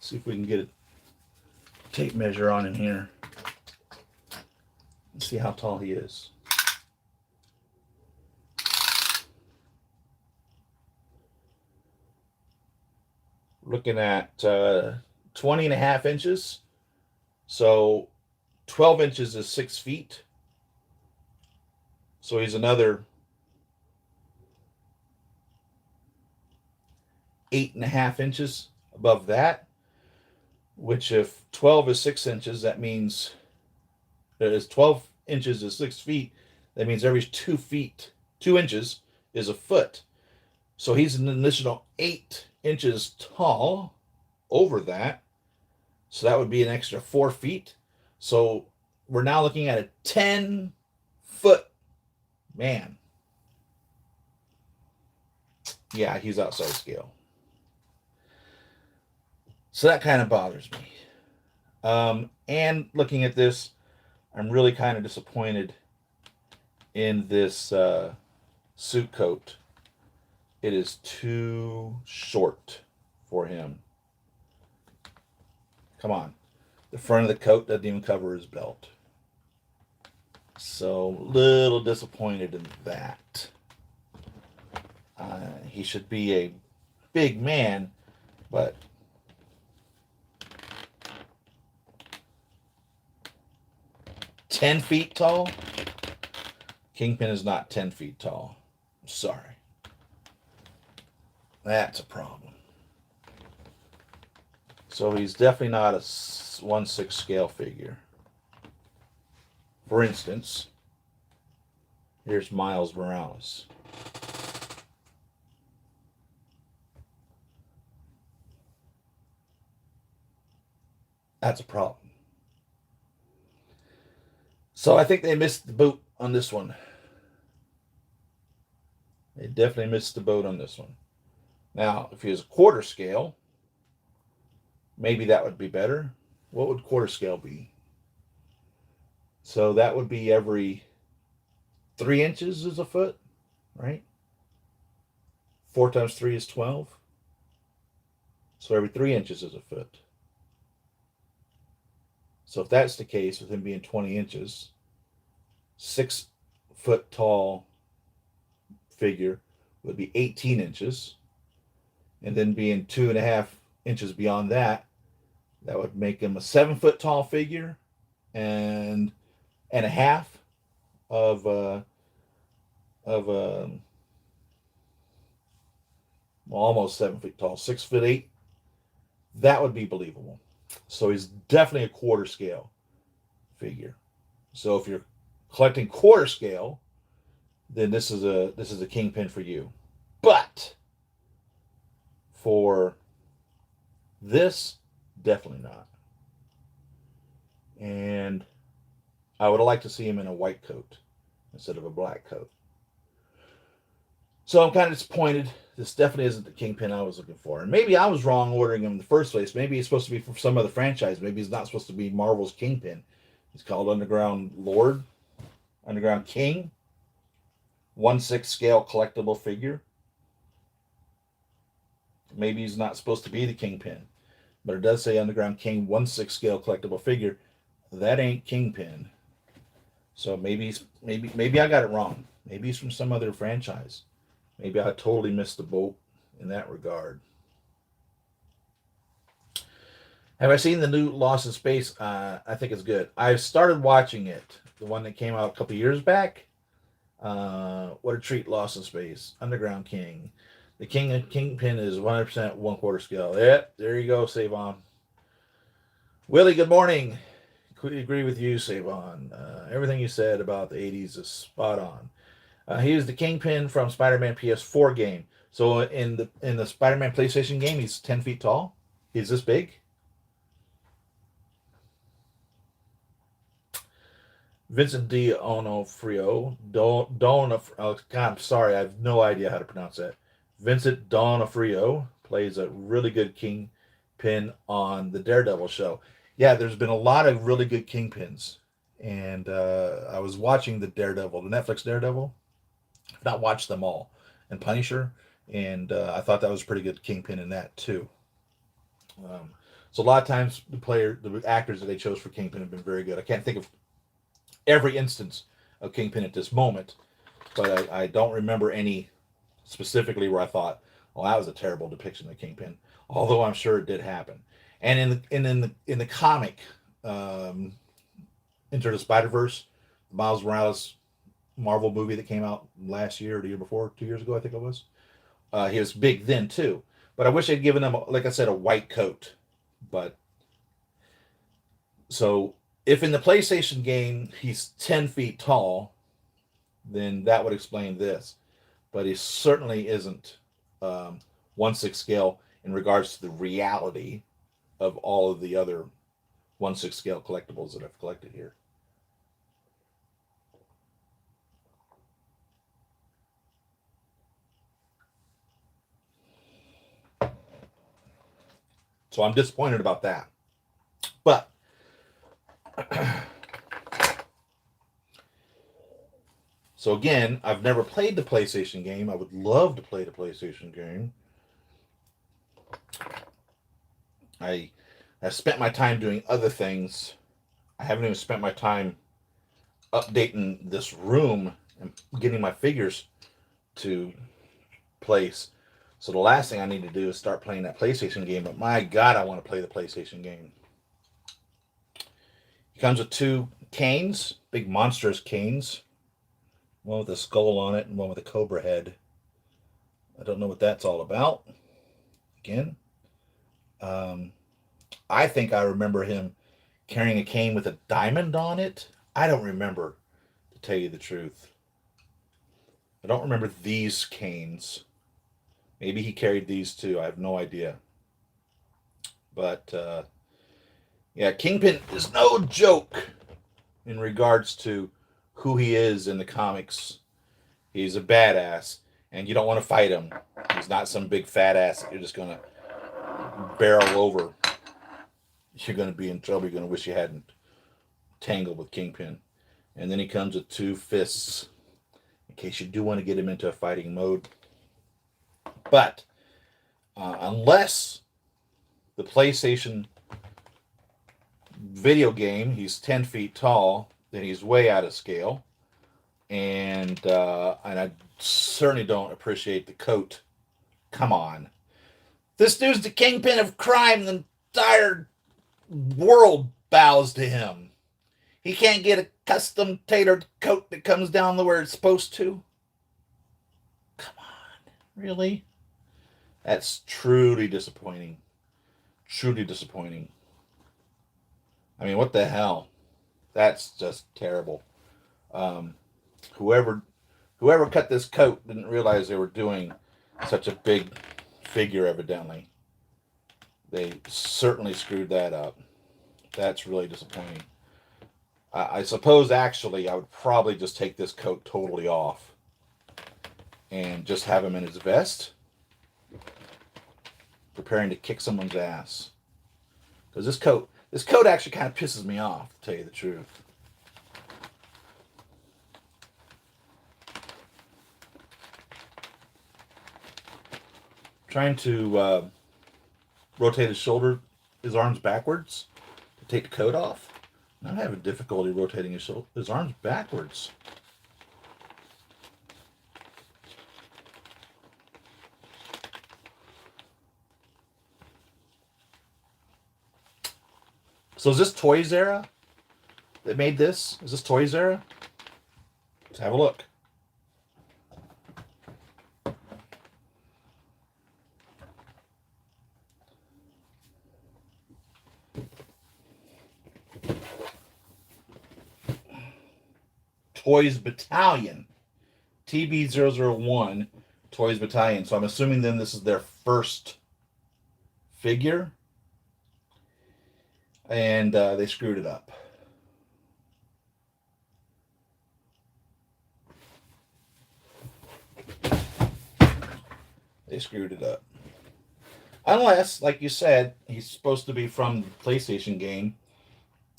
See if we can get a tape measure on him here. Let's see how tall he is. Looking at 20 and a half inches. So 12 inches is 6 feet. So he's another 8.5 inches above that. Which, if 12 is 6 inches, that means that is 12 inches is 6 feet. That means every 2 inches is a foot. So he's an additional 8 inches tall over that. So that would be an extra 4 feet. So we're now looking at a 10-foot man. Yeah, he's outside scale. So that kind of bothers me. And looking at this, I'm really kind of disappointed in this suit coat. It is too short for him. Come on. The front of the coat doesn't even cover his belt. So, little disappointed in that. He should be a big man, but 10 feet tall? Kingpin is not 10 feet tall. I'm sorry. That's a problem. So he's definitely not a 1/6 scale figure. For instance, here's Miles Morales. That's a problem. So I think they missed the boat on this one. They definitely missed the boat on this one. Now, if he was a quarter scale, maybe that would be better. What would quarter scale be? So that would be every 3 inches is a foot, right? 4 times 3 is 12. So every 3 inches is a foot. So if that's the case, with him being 20 inches, 6 foot tall figure would be 18 inches. And then being 2.5 inches beyond that, that would make him a 7 foot tall figure and a half of almost 7 feet tall, 6'8". That would be believable. So he's definitely a quarter scale figure. So if you're collecting quarter scale, then this is a Kingpin for you. But for this, definitely not. And I would like to see him in a white coat instead of a black coat. So I'm kind of disappointed this definitely isn't the Kingpin I was looking for. And maybe I was wrong ordering him in the first place. Maybe he's supposed to be from some other franchise. Maybe he's not supposed to be Marvel's Kingpin. He's called Underground Lord, Underground King, 1/6 scale collectible figure. Maybe he's not supposed to be the Kingpin. But it does say Underground King, 1/6 scale collectible figure. That ain't Kingpin. So maybe I got it wrong. Maybe he's from some other franchise. Maybe I totally missed the boat in that regard. Have I seen the new Lost in Space? I think it's good. I've started watching it. The one that came out a couple years back. What a treat, Lost in Space. Underground King. The Kingpin is 100% 1/4 scale. Yep, there you go, Savon. Willie, good morning. Could agree with you, Savon. Everything you said about the 80s is spot on. He was the Kingpin from Spider-Man PS4 game. So in the Spider-Man PlayStation game, he's 10 feet tall. He's this big. Vincent D'Onofrio. God, I'm sorry. I have no idea how to pronounce that. Vincent D'Onofrio plays a really good Kingpin on the Daredevil show. Yeah, there's been a lot of really good Kingpins. And I was watching the Daredevil, the Netflix Daredevil. I've not watched them all. And Punisher. And I thought that was a pretty good Kingpin in that, too. So a lot of times the actors that they chose for Kingpin have been very good. I can't think of every instance of Kingpin at this moment, but I don't remember any specifically where I thought, "Oh, that was a terrible depiction of Kingpin." Although I'm sure it did happen. And in the comic, Into the Spider-Verse, Miles Morales Marvel movie that came out last year or the year before, 2 years ago, I think it was. He was big then too, but I wish they'd given him, like I said, a white coat. But so if in the PlayStation game he's 10 feet tall, then that would explain this. But he certainly isn't 1/6 scale in regards to the reality of all of the other 1/6 scale collectibles that I've collected here. So I'm disappointed about that. But so again, I've never played the PlayStation game. I would love to play the PlayStation game. I spent my time doing other things. I haven't even spent my time updating this room and getting my figures to place. So the last thing I need to do is start playing that PlayStation game. But my God, I want to play the PlayStation game. It comes with 2 canes, big monstrous canes. One with a skull on it and one with a cobra head. I don't know what that's all about. Again, I think I remember him carrying a cane with a diamond on it. I don't remember, to tell you the truth. I don't remember these canes. Maybe he carried these too. I have no idea. But yeah, Kingpin is no joke in regards to who he is in the comics. He's a badass, and you don't want to fight him. He's not some big fat ass that you're just going to barrel over. You're going to be in trouble. You're going to wish you hadn't tangled with Kingpin. And then he comes with 2 fists, in case you do want to get him into a fighting mode. But unless the PlayStation video game, he's 10 feet tall, then he's way out of scale. And I certainly don't appreciate the coat. Come on. This dude's the Kingpin of crime. The entire world bows to him. He can't get a custom tailored coat that comes down the where it's supposed to. Come on. Really? That's truly disappointing. Truly disappointing. I mean, what the hell? That's just terrible. Whoever cut this coat didn't realize they were doing such a big figure, evidently. They certainly screwed that up. That's really disappointing. I suppose, actually, I would probably just take this coat totally off and just have him in his vest preparing to kick someone's ass. Because this coat actually kind of pisses me off, to tell you the truth. Trying to rotate his arms backwards to take the coat off. I'm having difficulty rotating his arms backwards. So is this Toys Era that made this? Is this Toys Era? Let's have a look. Toys Battalion. TB001 Toys Battalion. So I'm assuming then this is their first figure. And they screwed it up. They screwed it up. Unless, like you said, he's supposed to be from the PlayStation game.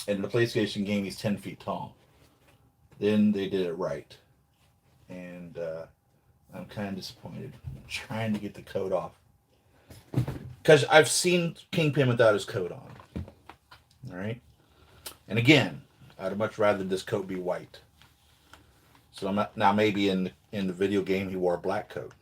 And in the PlayStation game, he's 10 feet tall. Then they did it right. And I'm kind of disappointed. I'm trying to get the coat off. Because I've seen Kingpin without his coat on. All right. And again, I'd much rather this coat be white. So I'm not, now maybe in the video game he wore a black coat.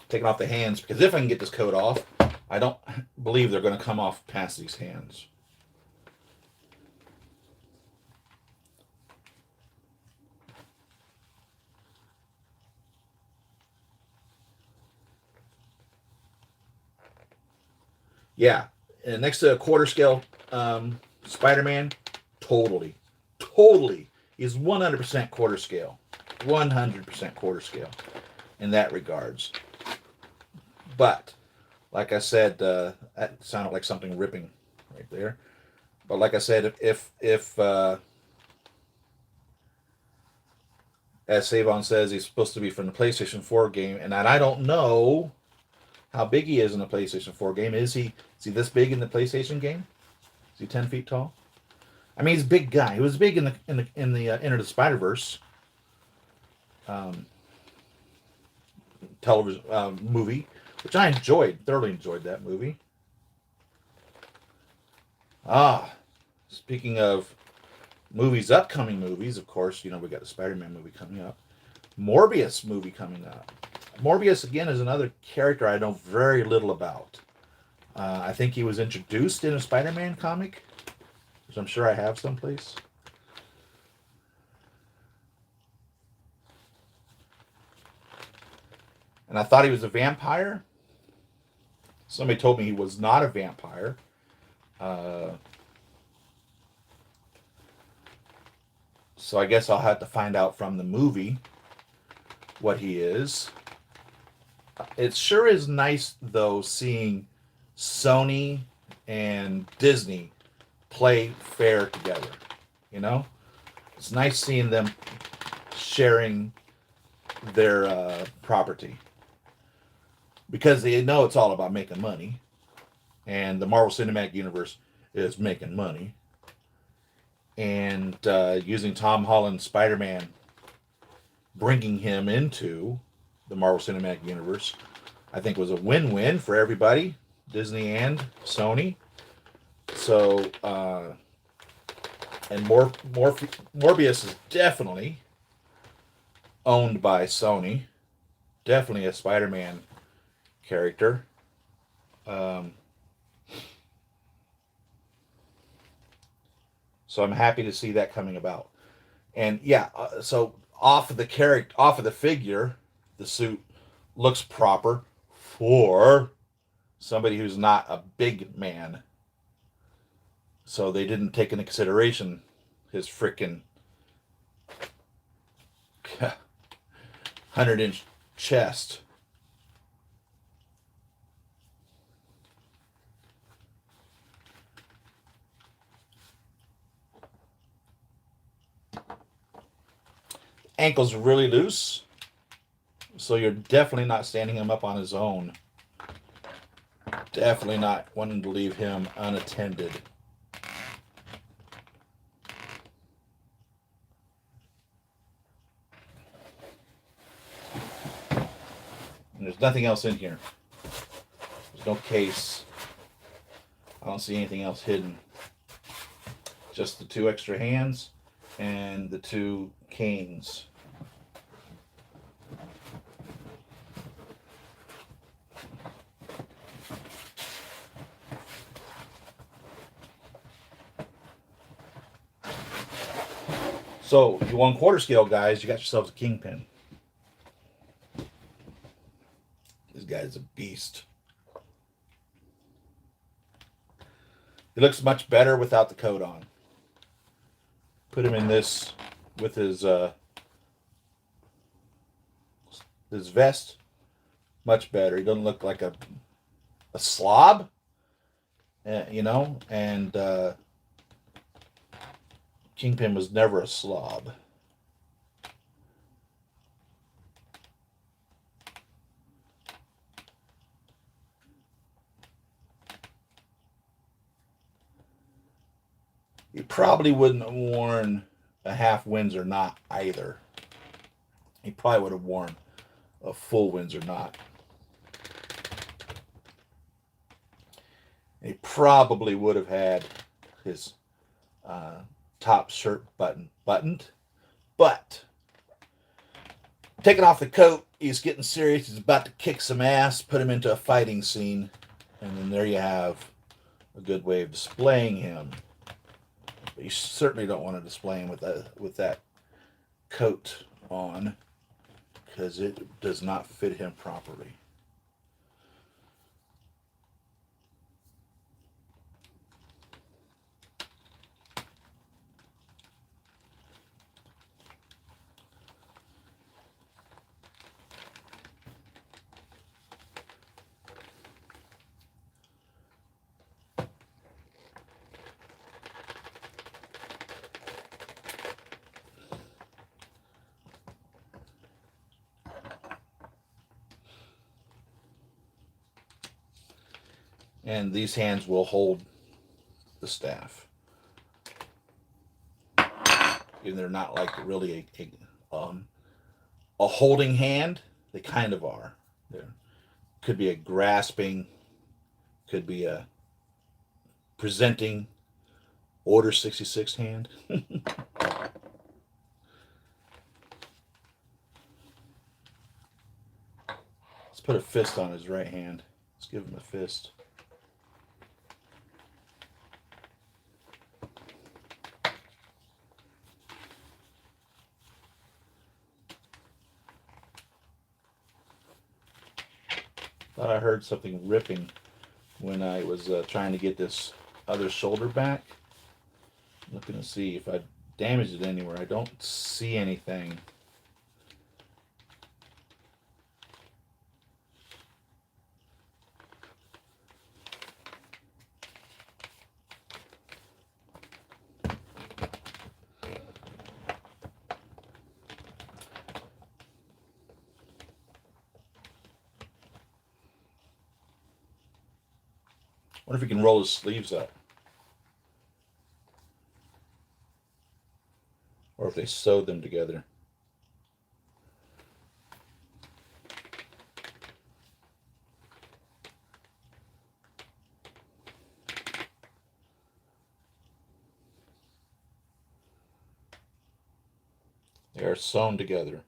Taking off the hands, because if I can get this coat off, I don't believe they're going to come off past these hands. Yeah, and next to a quarter scale Spider-Man, totally is 100% quarter scale. 100% quarter scale in that regards. But, like I said, that sounded like something ripping right there. But like I said, if as Savon says, he's supposed to be from the PlayStation 4 game, and I don't know how big he is in the PlayStation 4 game. Is he this big in the PlayStation game? Is he 10 feet tall? I mean, he's a big guy. He was big in the Enter the Spider-Verse television movie, which I thoroughly enjoyed that movie. Speaking of upcoming movies, of course, we got the Spider-Man movie coming up. Morbius movie coming up. Morbius, again, is another character I know very little about. I think he was introduced in a Spider-Man comic, which I'm sure I have someplace. And I thought he was a vampire. Somebody told me he was not a vampire. So I guess I'll have to find out from the movie what he is. It sure is nice, though, seeing Sony and Disney play fair together. It's nice seeing them sharing their property, because they know it's all about making money, and the Marvel Cinematic Universe is making money. And using Tom Holland's Spider-Man, bringing him into the Marvel Cinematic Universe, I think was a win-win for everybody, Disney and Sony. So, and Morbius is definitely owned by Sony. Definitely a Spider-Man character. So I'm happy to see that coming about. And yeah, so off of the figure, the suit looks proper for somebody who's not a big man. So they didn't take into consideration his freaking 100-inch chest. ankle's really loose, so you're definitely not standing him up on his own. Definitely not wanting to leave him unattended. And there's nothing else in here. There's no case. I don't see anything else hidden. Just the 2 extra hands and the 2 canes. So, you want quarter scale, guys, you got yourselves a Kingpin. This guy's a beast. He looks much better without the coat on. Put him in this with his vest. Much better. He doesn't look like a slob, you know. And Kingpin was never a slob. He probably wouldn't have worn a half Windsor knot either. He probably would have worn a full Windsor knot. He probably would have had his top shirt buttoned. But taking off the coat, he's getting serious. He's about to kick some ass, put him into a fighting scene. And then there you have a good way of displaying him. But you certainly don't want to display him with that coat on, because it does not fit him properly. And these hands will hold the staff. And they're not like really a holding hand. They kind of are. There could be a grasping, could be a presenting Order 66 hand. Let's put a fist on his right hand. Let's give him a fist. Thought I heard something ripping when I was trying to get this other shoulder back. Looking to see if I damaged it anywhere. I don't see anything. I wonder if he can roll his sleeves up. Or if they sewed them together. They are sewn together.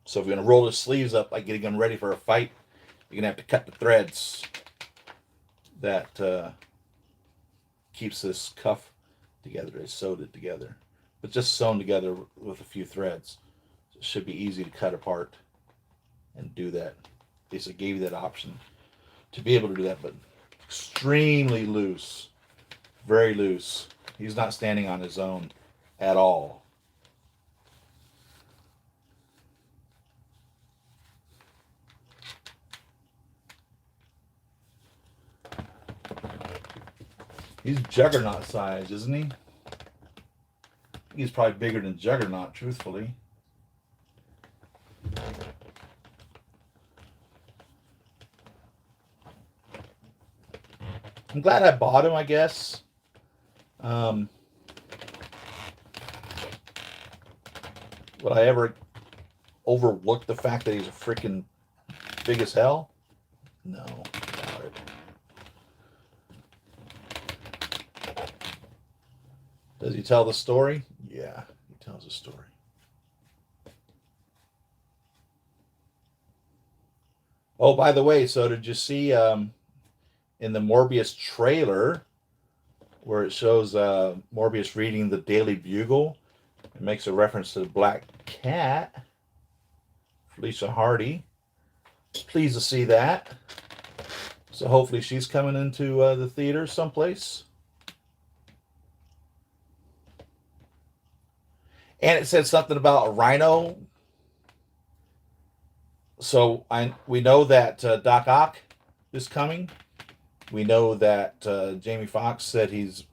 So if you're going to roll his sleeves up like getting him ready for a fight, you're going to have to cut the threads that keeps this cuff together. They sewed it together. But just sewn together with a few threads. So it should be easy to cut apart and do that. They just gave you that option to be able to do that, but extremely loose. Very loose. He's not standing on his own at all. He's Juggernaut size, isn't he? He's probably bigger than Juggernaut, truthfully. I'm glad I bought him, I guess. Would I ever overlook the fact that he's a freaking big as hell? No, doubt it. Does he tell the story? Yeah, he tells a story. Oh, by the way, so did you see in the Morbius trailer where it shows Morbius reading the Daily Bugle? It makes a reference to the Black Cat, Felicia Hardy. Pleased to see that. So hopefully she's coming into the theater someplace. And it said something about a Rhino. So we know that Doc Ock is coming. We know that Jamie Foxx said he's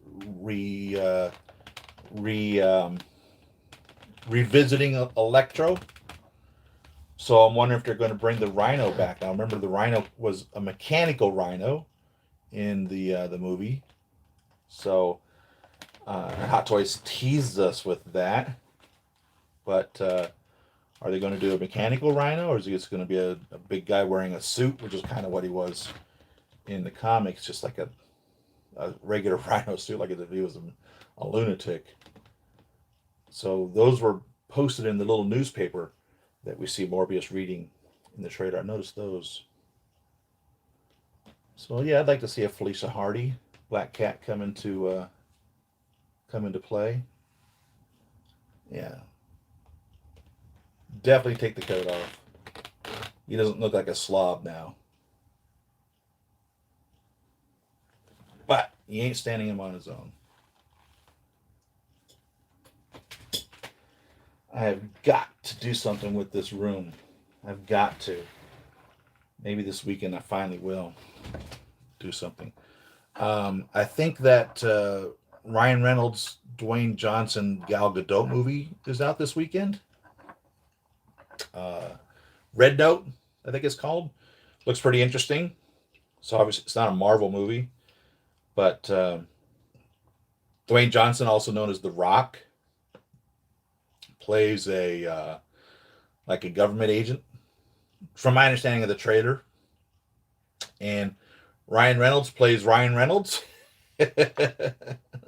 revisiting Electro. So I'm wondering if they're going to bring the Rhino back. Now remember, the Rhino was a mechanical Rhino in the movie. So Hot Toys teased us with that. But are they going to do a mechanical Rhino, or is he just going to be a big guy wearing a suit, which is kind of what he was in the comics, just like a regular Rhino suit, like if he was a lunatic. So those were posted in the little newspaper that we see Morbius reading in the trailer. I noticed those. So yeah, I'd like to see a Felicia Hardy Black Cat come into play. Yeah, definitely take the coat off. He doesn't look like a slob now. But he ain't standing him on his own. I have got to do something with this room. I've got to. Maybe this weekend I finally will do something. I think that Ryan Reynolds, Dwayne Johnson, Gal Gadot movie is out this weekend. Red Note, I think it's called. Looks pretty interesting. So obviously it's not a Marvel movie, but Dwayne Johnson, also known as The Rock, plays a like a government agent, from my understanding of the trailer. And Ryan Reynolds plays Ryan Reynolds. This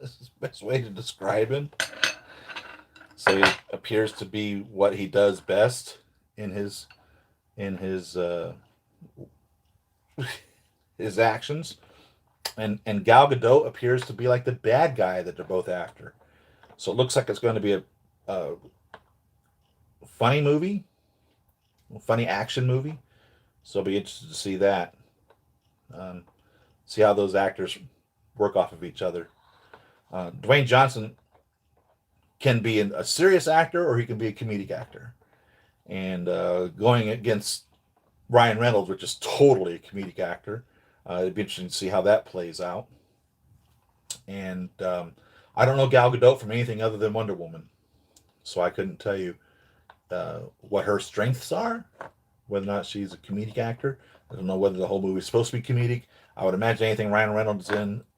is the best way to describe him. So he appears to be what he does best in his his actions. And Gal Gadot appears to be like the bad guy that they're both after. So it looks like it's going to be a funny movie, a funny action movie. So I'll be interested to see that. See how those actors work off of each other. Dwayne Johnson can be a serious actor, or he can be a comedic actor. And going against Ryan Reynolds, which is totally a comedic actor, it'd be interesting to see how that plays out. And I don't know Gal Gadot from anything other than Wonder Woman, so I couldn't tell you what her strengths are, whether or not she's a comedic actor. I don't know whether the whole movie is supposed to be comedic. I would imagine anything Ryan Reynolds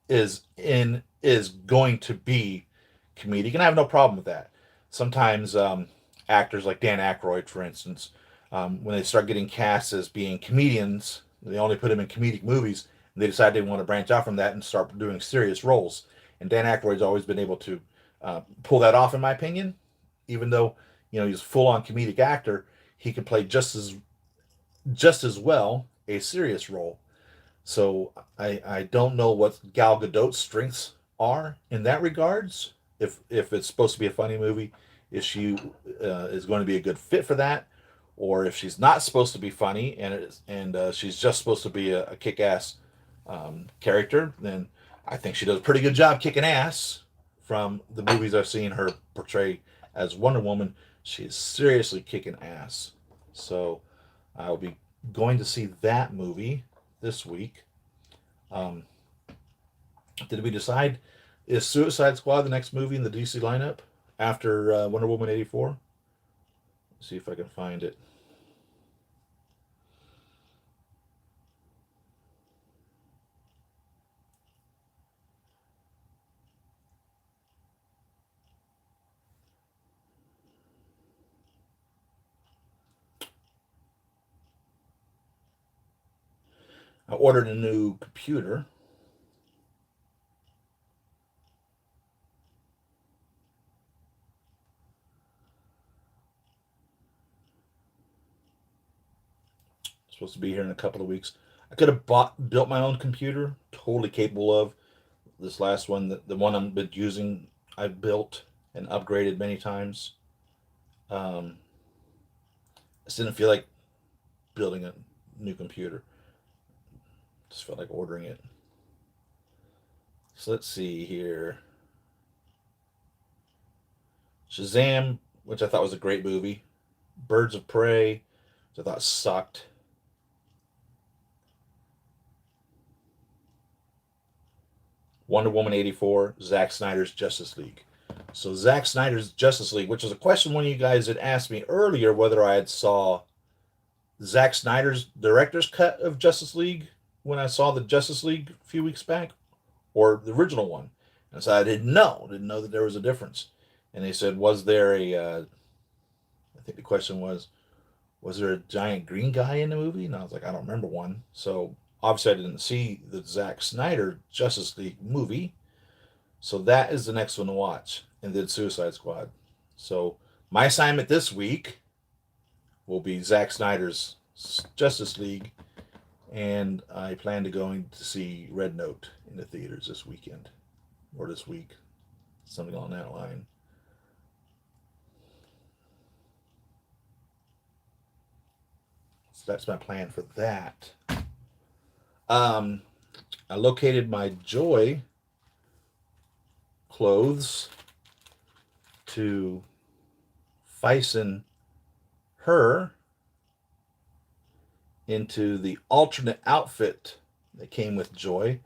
is going to be comedic, and I have no problem with that. Sometimes actors like Dan Aykroyd, for instance, when they start getting cast as being comedians, they only put them in comedic movies, and they decide they want to branch out from that and start doing serious roles. And Dan Aykroyd's always been able to pull that off, in my opinion. Even though he's a full-on comedic actor, he can play just as well a serious role. So I don't know what Gal Gadot's strengths are in that regards. If it's supposed to be a funny movie, if she is going to be a good fit for that, or if she's not supposed to be funny and she's just supposed to be a kick-ass character, then I think she does a pretty good job kicking ass. From the movies I've seen her portray as Wonder Woman, she is seriously kicking ass. So I'll be going to see that movie this week. Did we decide, is Suicide Squad the next movie in the DC lineup after Wonder Woman 84? Let's see if I can find it. I ordered a new computer. It's supposed to be here in a couple of weeks. I could have built my own computer, totally capable of. This last one, the one I've been using, I built and upgraded many times. Um, I just didn't feel like building a new computer. Just felt like ordering it. So let's see here. Shazam, which I thought was a great movie. Birds of Prey, which I thought sucked. Wonder Woman 84, Zack Snyder's Justice League. So Zack Snyder's Justice League, which was a question one of you guys had asked me earlier whether I had saw Zack Snyder's director's cut of Justice League when I saw the Justice League a few weeks back, or the original one. And so I didn't know that there was a difference. And they said, was there a, I think the question was there a giant green guy in the movie? And I was like, I don't remember one. So obviously I didn't see the Zack Snyder Justice League movie. So that is the next one to watch. And then Suicide Squad. So my assignment this week will be Zack Snyder's Justice League. And I plan to going to see Red Note in the theaters this weekend. Or this week. Something on that line. So that's my plan for that. I located my Joy clothes to fasten her into the alternate outfit that came with Joy.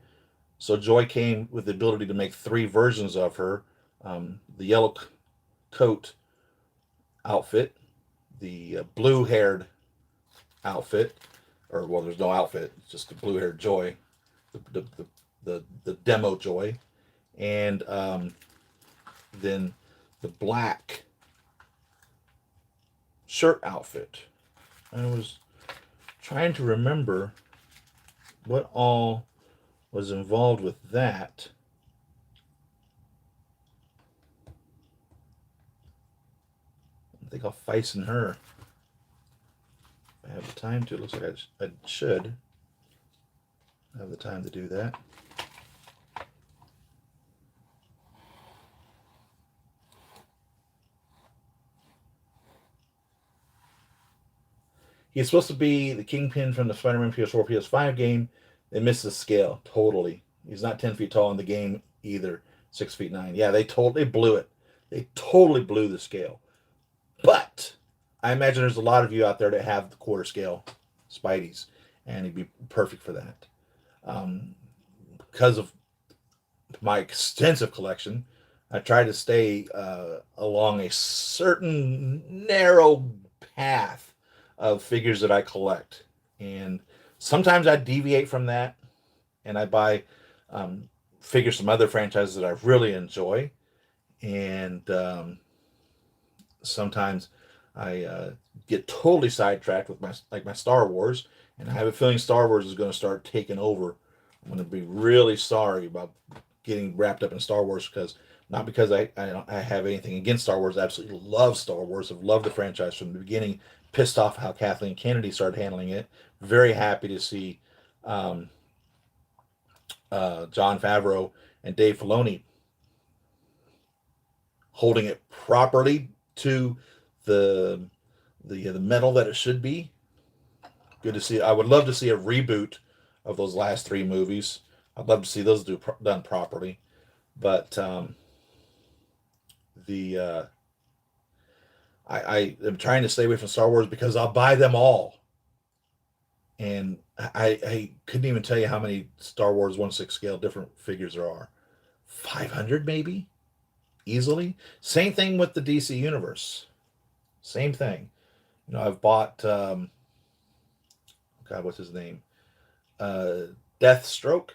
So Joy came with the ability to make three versions of her: the yellow coat outfit, the blue-haired outfit, or well, there's no outfit; it's just the blue-haired Joy, the demo Joy, and then the black shirt outfit. I was trying to remember what all was involved with that. I think I'll fasten her. If I have the time to. It looks like I should have the time to do that. He's supposed to be the Kingpin from the Spider-Man PS4, PS5 game. They missed the scale totally. He's not 10 feet tall in the game either. 6'9". Yeah, they blew it. They totally blew the scale. But I imagine there's a lot of you out there that have the quarter scale Spideys, and he'd be perfect for that. Because of my extensive collection, I try to stay along a certain narrow path of figures that I collect. And sometimes I deviate from that and I buy figures from other franchises that I really enjoy. And sometimes I get totally sidetracked with my Star Wars. And I have a feeling Star Wars is going to start taking over. I'm going to be really sorry about getting wrapped up in Star Wars not because I have anything against Star Wars. I absolutely love Star Wars. I've loved the franchise from the beginning. Pissed off how Kathleen Kennedy started handling it. Very happy to see John Favreau and Dave Filoni holding it properly to the metal that it should be. Good to see. I would love to see a reboot of those last three movies. I'd love to see those done properly. But I am trying to stay away from Star Wars because I'll buy them all. And I couldn't even tell you how many Star Wars 1/6 scale different figures there are. 500 maybe, easily. Same thing with the DC universe. Same thing. I've bought God, what's his name? Uh, Deathstroke,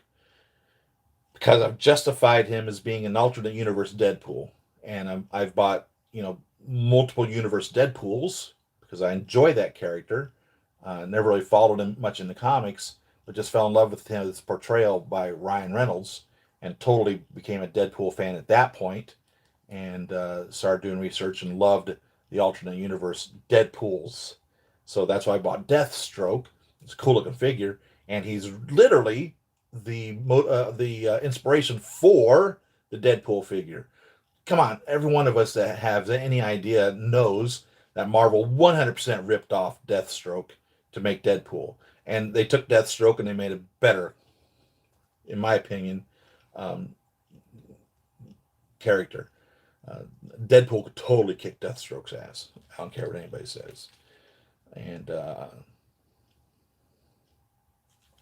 because I've justified him as being an alternate universe Deadpool, and I've bought multiple universe Deadpools because I enjoy that character. Never really followed him much in the comics, but just fell in love with his portrayal by Ryan Reynolds, and totally became a Deadpool fan at that point, and started doing research and loved the alternate universe Deadpools. So that's why I bought Deathstroke. It's a cool looking figure, and he's literally the inspiration for the Deadpool figure. Come on, every one of us that has any idea knows that Marvel 100% ripped off Deathstroke to make Deadpool, and they took Deathstroke and they made it better, in my opinion, um, character. Uh, Deadpool could totally kick Deathstroke's ass. I don't care what anybody says, and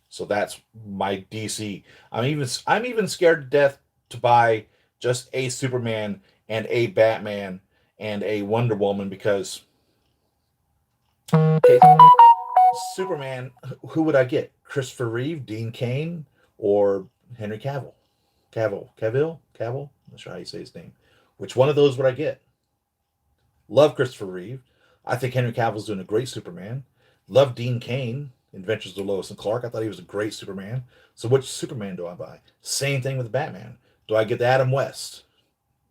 so that's my DC. I'm even scared to death to buy just a Superman and a Batman and a Wonder Woman because okay, Superman, who would I get? Christopher Reeve, Dean Cain, or Henry Cavill? Cavill. I'm not sure how you say his name. Which one of those would I get? Love Christopher Reeve. I think Henry Cavill's doing a great Superman. Love Dean Cain, Adventures of Lois and Clark. I thought he was a great Superman. So which Superman do I buy? Same thing with Batman. Do I get the Adam West?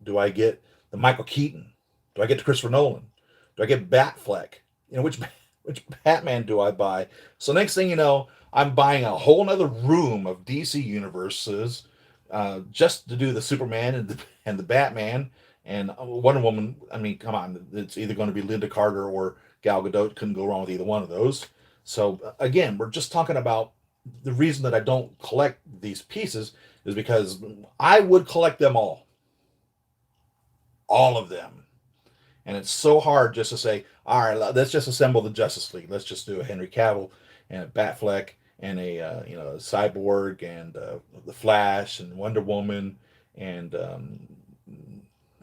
Do I get the Michael Keaton? Do I get the Christopher Nolan? Do I get Batfleck? Which Batman do I buy? So next thing you know, I'm buying a whole other room of DC universes just to do the Superman and the Batman and Wonder Woman. I mean, come on, it's either going to be Linda Carter or Gal Gadot. Couldn't go wrong with either one of those. So again, we're just talking about the reason that I don't collect these pieces is because I would collect them all of them. And it's so hard just to say, all right, let's just assemble the Justice League. Let's just do a Henry Cavill and a Batfleck and a Cyborg and the Flash and Wonder Woman and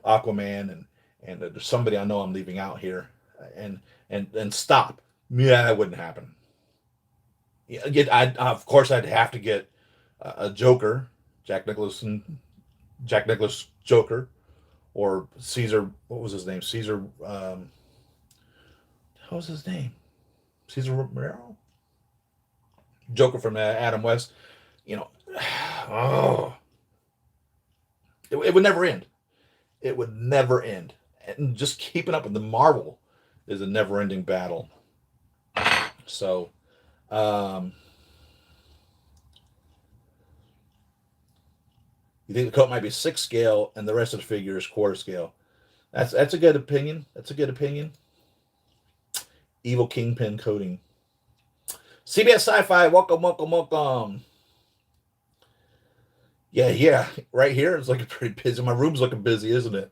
Aquaman and there's somebody I know I'm leaving out here and stop. Yeah, that wouldn't happen. Of course I'd have to get a Joker, Jack Nicklaus Joker, or Caesar. What was his name? Caesar. What was his name? Caesar Romero. Joker from Adam West. You know, oh, it would never end. It would never end. And just keeping up with the Marvel is a never-ending battle. So, you think the coat might be 6 scale and the rest of the figure is quarter scale. That's a good opinion. That's a good opinion. Evil Kingpin coating. CBS Sci-Fi, welcome. Yeah. Right here, it's looking pretty busy. My room's looking busy, isn't it?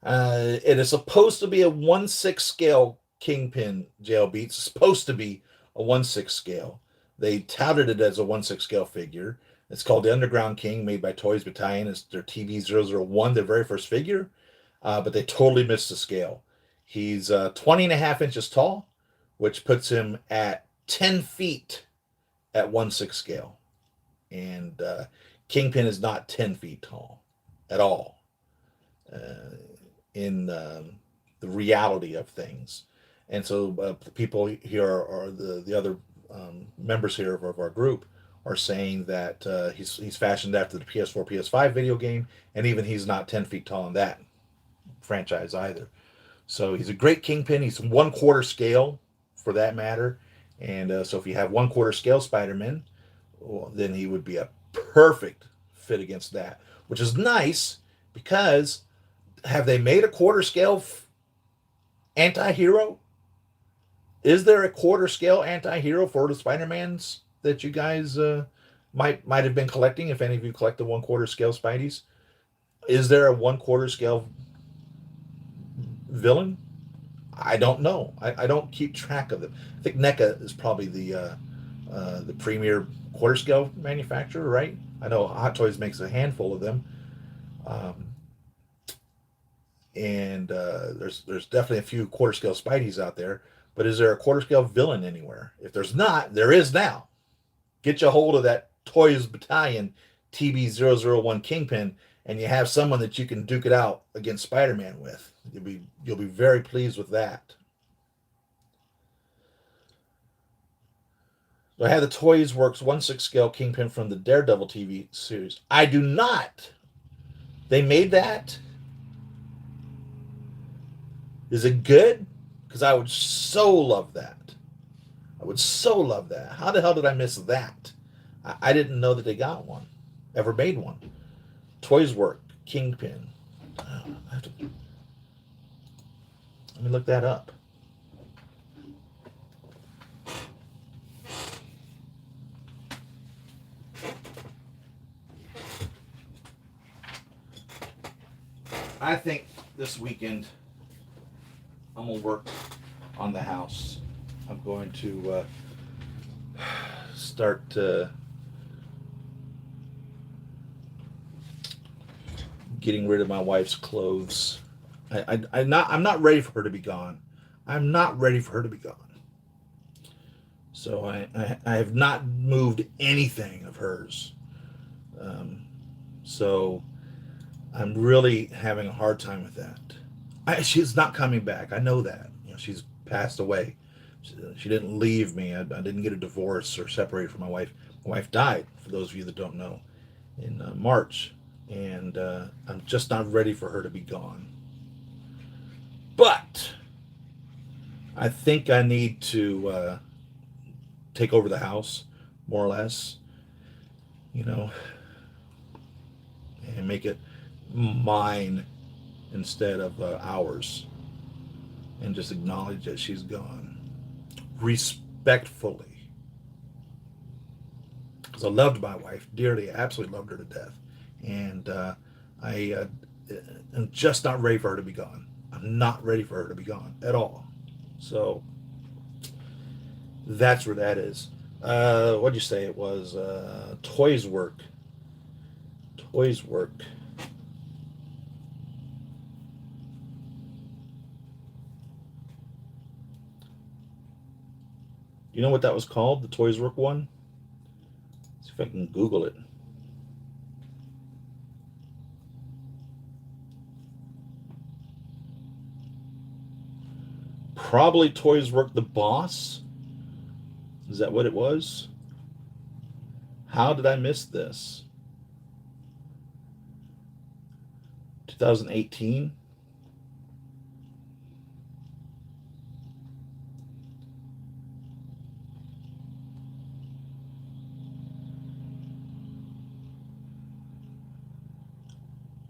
It is supposed to be a 1/6 scale Kingpin jail beat. It's supposed to be a 1/6 scale. They touted it as a 1/6 scale figure. It's called the Underground King, made by Toys Battalion. It's their TV001, their very first figure, but they totally missed the scale. He's 20 and a half inches tall, which puts him at 10 feet at 1/6 scale. And Kingpin is not 10 feet tall at all in the reality of things. And so the people here are the other members here of our group are saying that he's fashioned after the PS4, PS5 video game, and even he's not 10 feet tall in that franchise either. So he's a great Kingpin. He's 1/4 scale for that matter. And so if you have 1/4 scale Spider-Man, well, then he would be a perfect fit against that, which is nice because have they made a quarter scale anti-hero? Is there a quarter scale anti-hero for the Spider-Mans that you guys might have been collecting? If any of you collect the 1/4 scale Spideys, is there a 1/4 scale villain? I don't know. I don't keep track of them. I think NECA is probably the premier quarter scale manufacturer, right? I know Hot Toys makes a handful of them, um, and there's definitely a few quarter scale Spideys out there. But is there a quarter scale villain anywhere? If there's not, there is now. Get you a hold of that Toys Battalion TB001 Kingpin, and you have someone that you can duke it out against Spider-Man with. You'll be very pleased with that. So I have the Toys Works 1/6 scale Kingpin from the Daredevil TV series. I do not. They made that. Is it good? Because I would so love that. I would so love that. How the hell did I miss that? I didn't know that they got one, ever made one. Toys Work Kingpin. Oh, let me look that up. I think this weekend I'm gonna work on the house. I'm going to start getting rid of my wife's clothes. I'm not ready for her to be gone. I'm not ready for her to be gone. So I have not moved anything of hers. So I'm really having a hard time with that. She's not coming back. I know that. She's passed away. She didn't leave me. I didn't get a divorce or separated from my wife. My wife died, for those of you that don't know, in March. And I'm just not ready for her to be gone. But I think I need to take over the house, more or less, and make it mine instead of ours, and just acknowledge that she's gone respectfully, because I loved my wife dearly. I absolutely loved her to death, and I am just not ready for her to be gone. I'm not ready for her to be gone at all. So that's where that is. What'd you say it was? Toys Work. Toys Work. You know what that was called? The Toys Work one? Let's see if I can Google it. Probably Toys Work the Boss. Is that what it was? How did I miss this? 2018?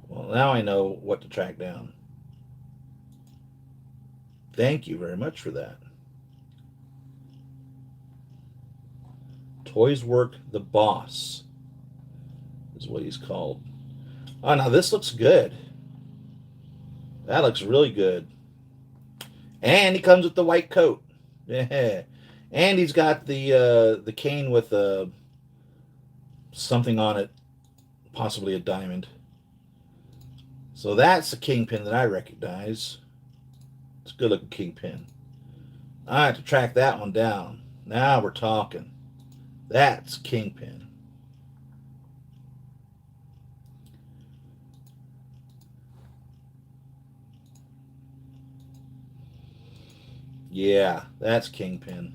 Well, now I know what to track down. Thank you very much for that. Toys Work the Boss is what he's called. Oh, now this looks good. That looks really good. And he comes with the white coat. Yeah. And he's got the cane with something on it, possibly a diamond. So that's the Kingpin that I recognize. It's a good looking Kingpin. I have to track that one down. Now we're talking. That's Kingpin. Yeah, that's Kingpin.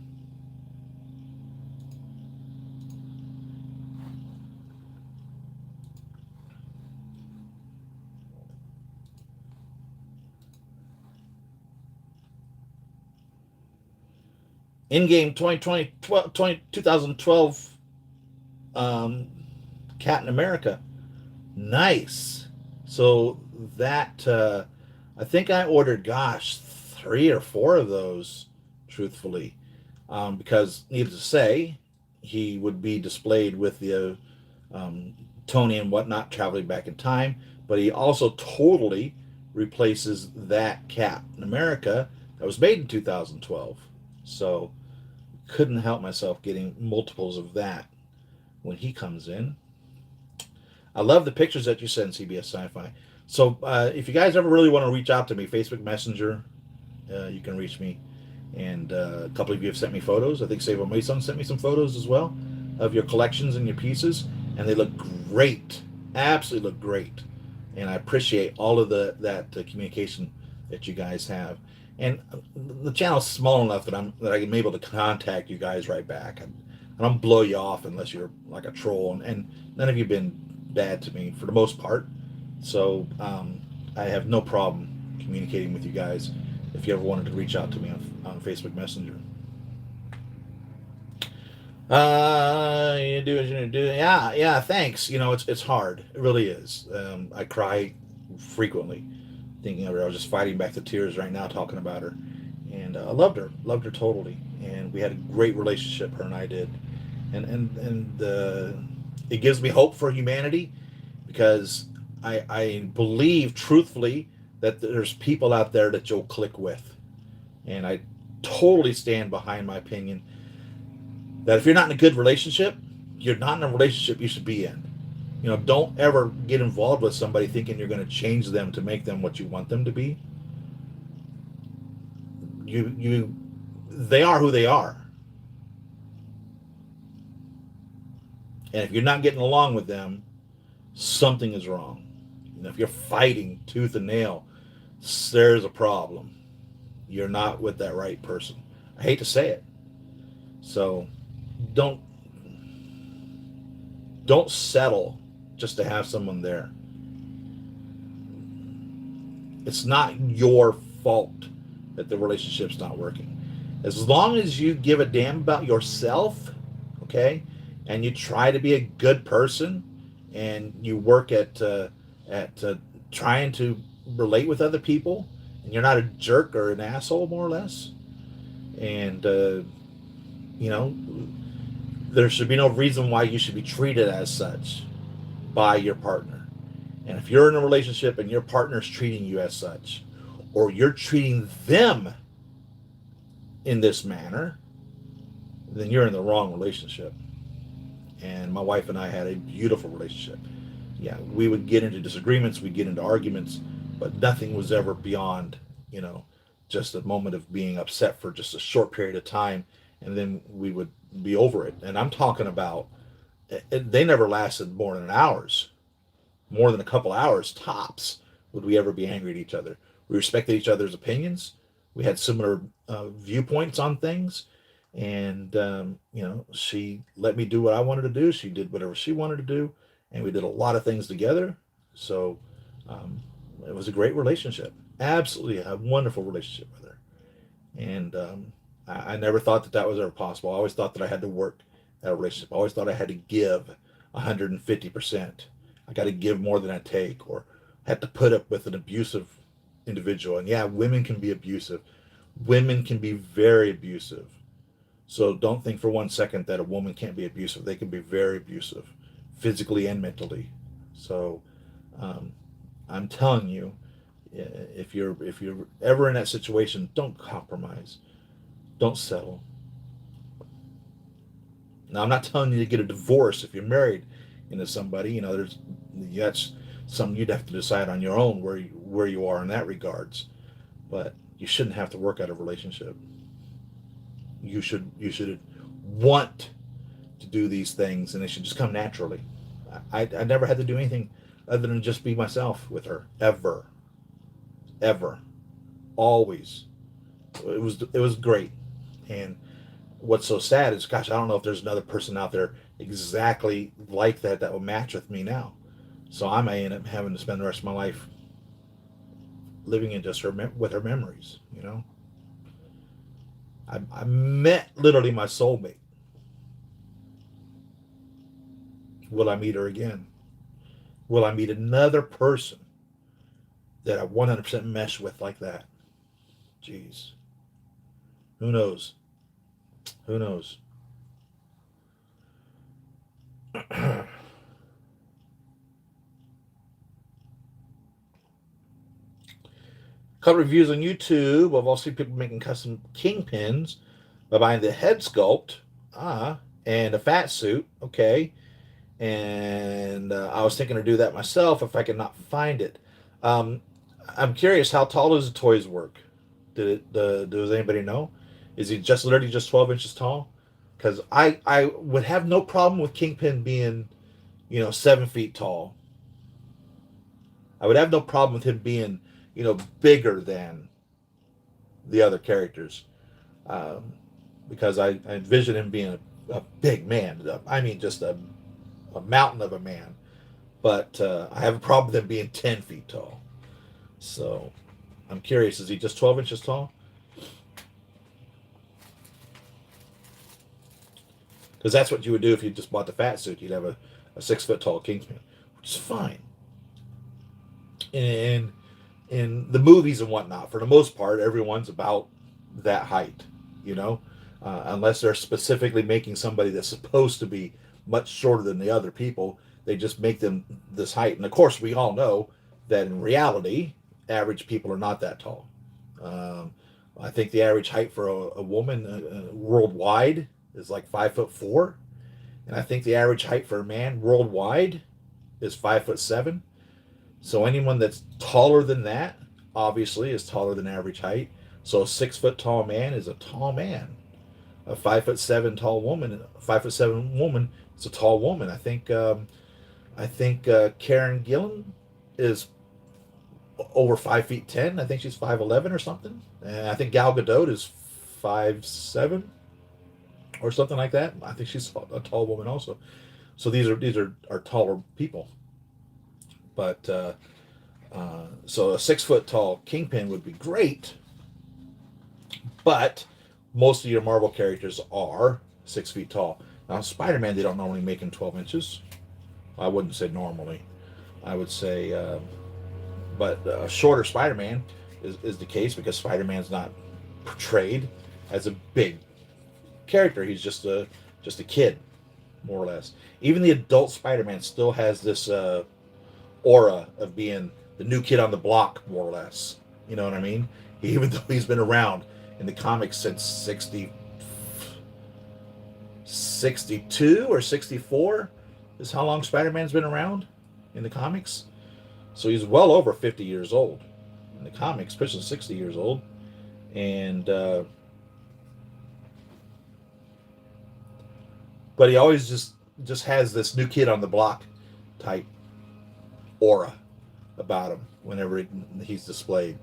In-game 2012 Captain America. Nice. So that, I think I ordered, gosh, 3 or 4 of those, truthfully. Because, needless to say, he would be displayed with the Tony and whatnot traveling back in time. But he also totally replaces that Captain America That was made in 2012. So couldn't help myself getting multiples of that when he comes in. I love the pictures that you send, CBS Sci-Fi. So if you guys ever really want to reach out to me, Facebook Messenger, you can reach me. And a couple of you have sent me photos. I think Save Mason sent me some photos as well of your collections and your pieces, and they look great. Absolutely look great. And I appreciate all of that communication that you guys have. And the channel's small enough that I'm able to contact you guys right back. I don't blow you off unless you're like a troll, and none of you have been bad to me for the most part. So I have no problem communicating with you guys if you ever wanted to reach out to me on Facebook Messenger. You do as you do. Yeah, yeah. Thanks. You know, it's hard. It really is. I cry frequently thinking of her. I was just fighting back the tears right now talking about her, and I loved her totally, and we had a great relationship. Her and I did, and it gives me hope for humanity because I believe truthfully that there's people out there that you'll click with, and I totally stand behind my opinion that if you're not in a good relationship, you're not in a relationship you should be in. You know, don't ever get involved with somebody thinking you're going to change them to make them what you want them to be. They are who they are, and if you're not getting along with them, something is wrong. You know, if you're fighting tooth and nail, there's a problem. You're not with that right person. I hate to say it. So don't don't settle just to have someone there. It's not your fault that the relationship's not working. As long as you give a damn about yourself, okay, and you try to be a good person, and you work at trying to relate with other people, and you're not a jerk or an asshole, more or less, and you know, there should be no reason why you should be treated as such by your partner. And if you're in a relationship and your partner's treating you as such, or you're treating them in this manner, then you're in the wrong relationship. And my wife and I had a beautiful relationship. Yeah, we would get into disagreements, we'd get into arguments, but nothing was ever beyond, you know, just a moment of being upset for just a short period of time, and then we would be over it. And I'm talking about, they never lasted more than hours, more than a couple hours tops would we ever be angry at each other. We respected each other's opinions. We had similar viewpoints on things, and you know, she let me do what I wanted to do. She did whatever she wanted to do, and we did a lot of things together. So um, it was a great relationship. Absolutely a wonderful relationship with her, and I never thought that that was ever possible. I always thought that I had to work at a relationship. I always thought I had to give 150%. I got to give more than I take, or had to put up with an abusive individual. And yeah, women can be abusive. Women can be very abusive. So don't think for one second that a woman can't be abusive. They can be very abusive, physically and mentally. So um, I'm telling you, if you're ever in that situation, don't compromise. Don't settle. Now, I'm not telling you to get a divorce if you're married into somebody. You know, that's something you'd have to decide on your own where you are in that regards. But you shouldn't have to work out a relationship. You should want to do these things, and they should just come naturally. I never had to do anything other than just be myself with her, ever, ever, always. It was great. And what's so sad is, gosh, I don't know if there's another person out there exactly like that will match with me now. So I may end up having to spend the rest of my life living in just with her memories. You know, I met literally my soulmate. Will I meet her again? Will I meet another person that I 100% mesh with like that? Jeez, who knows? Who knows? couple reviews on YouTube. I've also seen people making custom Kingpins by buying the head sculpt, and a fat suit. Okay, and I was thinking to do that myself if I could not find it. Um, I'm curious, how tall does the toys work? Does anybody know? Is he just literally just 12 inches tall? Because I would have no problem with Kingpin being 7 feet tall. I would have no problem with him being bigger than the other characters, um, because I envision him being a big man. I mean, just a mountain of a man. But I have a problem with him being 10 feet tall. So I'm curious, is he just 12 inches tall? Because that's what you would do if you just bought the fat suit. You'd have a 6 foot tall Kingpin, which is fine. And in the movies and whatnot, for the most part, everyone's about that height, unless they're specifically making somebody that's supposed to be much shorter than the other people. They just make them this height. And of course, we all know that in reality, average people are not that tall. Um, I think the average height for a woman worldwide is like 5'4", and I think the average height for a man worldwide is 5'7". So anyone that's taller than that, obviously, is taller than average height. So a 6 foot tall man is a tall man. A 5'7" tall woman, 5'7" woman is a tall woman. I think Karen Gillan is over 5'10". I think she's 5'11" or something. And I think Gal Gadot is 5'7" or something like that. I think she's a tall woman also. So these are taller people. But so a 6 foot tall Kingpin would be great. But most of your Marvel characters are 6 feet tall. Now Spider-Man, they don't normally make him 12 inches. I wouldn't say normally. I would say, but a shorter Spider-Man is the case because Spider-Man's not portrayed as a big character. He's just a kid, more or less. Even the adult Spider-Man still has this aura of being the new kid on the block, more or less. You know what I mean? Even though he's been around in the comics since 62 or 64 is how long Spider-Man's been around in the comics. So he's well over 50 years old in the comics, pushing 60 years old. And but he always just has this new kid on the block type aura about him whenever he's displayed.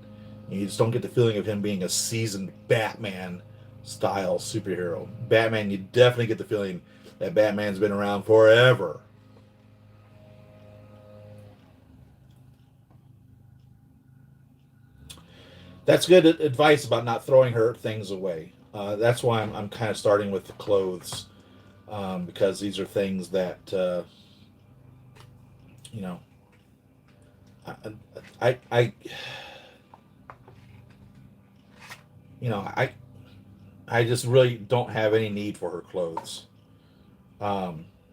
And you just don't get the feeling of him being a seasoned Batman style superhero. Batman, you definitely get the feeling that Batman's been around forever. That's good advice about not throwing her things away. That's why I'm kind of starting with the clothes, because these are things that you know I I just really don't have any need for her clothes.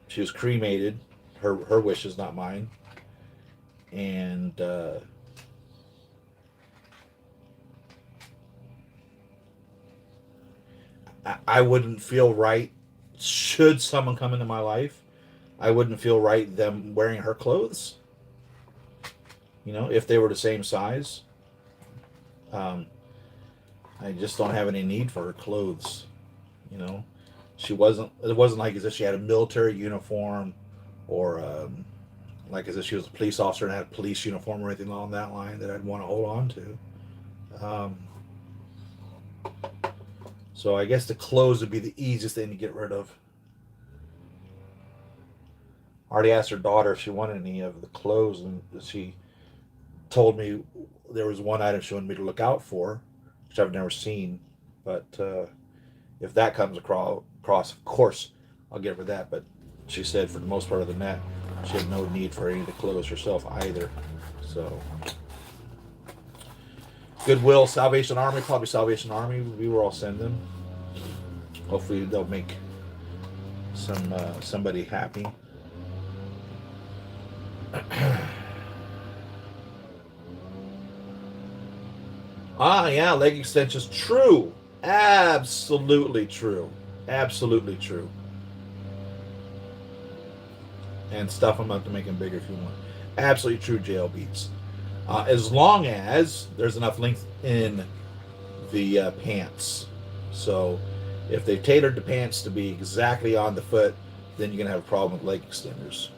She was cremated. Her wish is not mine, and I wouldn't feel right should someone come into my life. I wouldn't feel right them wearing her clothes. If they were the same size. Um, I just don't have any need for her clothes. You know, she wasn't. It wasn't like as if she had a military uniform, or like as if she was a police officer and had a police uniform or anything along that line that I'd want to hold on to. Um, so I guess the clothes would be the easiest thing to get rid of. I already asked her daughter if she wanted any of the clothes, and she told me there was one item she wanted me to look out for, which I've never seen. But if that comes across, of course, I'll give her that. But she said for the most part, other than that, she had no need for any of the clothes herself either. So Goodwill, Salvation Army, probably Salvation Army. We will all send them. Hopefully they'll make somebody happy. Ah, yeah, leg extensions. True. Absolutely true. Absolutely true. And stuff them up to make them bigger if you want. Absolutely true, jail beats. As long as there's enough length in the pants. So if they've tailored the pants to be exactly on the foot, then you're going to have a problem with leg extenders.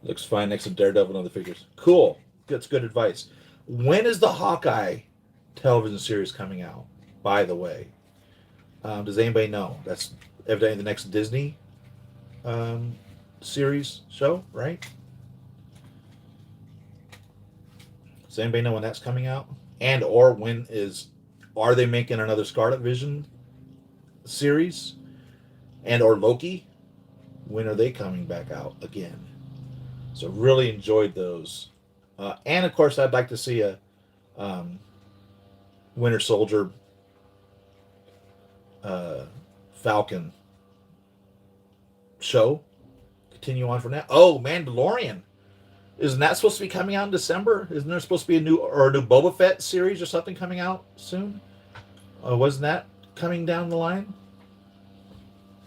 Looks fine next to Daredevil and other figures. Cool. That's good advice. When is the Hawkeye television series coming out, by the way? Does anybody know? That's evidently the next Disney series show, right? Does anybody know when that's coming out? And or when is are they making another Scarlet Vision series? And or Loki? When are they coming back out again? So really enjoyed those. And of course, I'd like to see a um, Winter Soldier Falcon show continue on from that. Oh, Mandalorian. Isn't that supposed to be coming out in December? Isn't there supposed to be a new Boba Fett series or something coming out soon? Wasn't that coming down the line?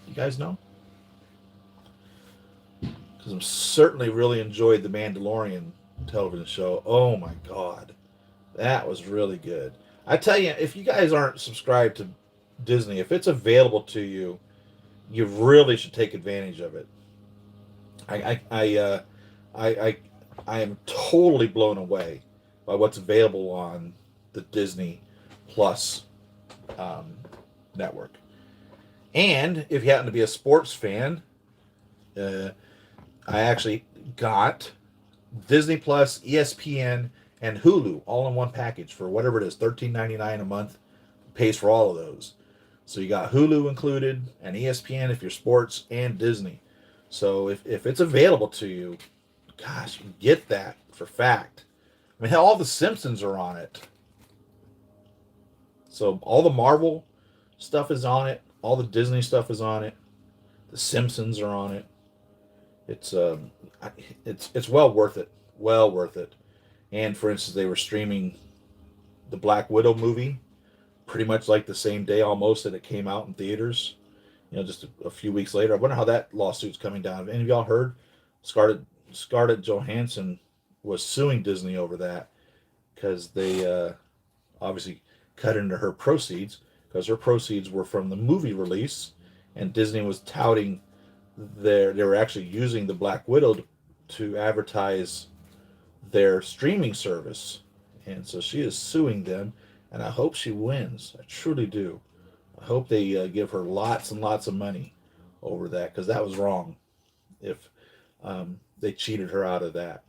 You guys know? Because I'm certainly really enjoyed the Mandalorian television show. Oh my god, that was really good. I tell you, if you guys aren't subscribed to Disney, if it's available to you, you really should take advantage of it. I I am totally blown away by what's available on the Disney Plus um, network. And if you happen to be a sports fan, uh, I actually got Disney Plus, ESPN, and Hulu all in one package for whatever it is, $13.99 a month. Pays for all of those. So you got Hulu included and ESPN if you're sports and Disney. So if it's available to you, gosh, get that for fact. I mean, hell, all the Simpsons are on it. So all the Marvel stuff is on it. All the Disney stuff is on it. The Simpsons are on it. It's it's well worth it. Well worth it. And for instance, they were streaming the Black Widow movie pretty much like the same day almost that it came out in theaters. You know, just a few weeks later. I wonder how that lawsuit's coming down. Have any of y'all heard? Scarlett Johansson was suing Disney over that because they obviously cut into her proceeds because her proceeds were from the movie release, and Disney was touting they were actually using the Black Widow to advertise their streaming service, and so she is suing them, and I hope she wins. I truly do. I hope they give her lots and lots of money over that because that was wrong. If they cheated her out of that,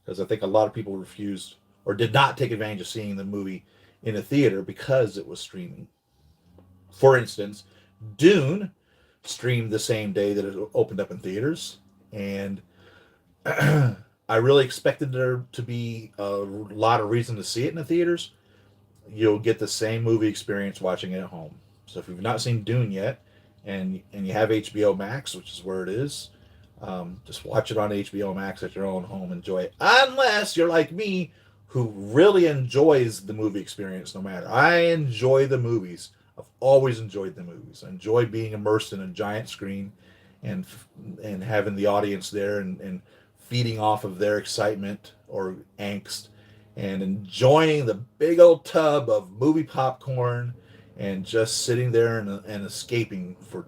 because I think a lot of people refused or did not take advantage of seeing the movie in a theater because it was streaming. For instance, Dune streamed the same day that it opened up in theaters, and I really expected there to be a lot of reason to see it in the theaters. You'll get the same movie experience watching it at home. So if you've not seen Dune yet, and you have HBO Max, which is where it is, just watch it on HBO Max at your own home. Enjoy it, unless you're like me, who really enjoys the movie experience. No matter, I enjoy the movies. I've always enjoyed the movies. I enjoy being immersed in a giant screen, and having the audience there and feeding off of their excitement or angst, and enjoying the big old tub of movie popcorn and just sitting there and escaping for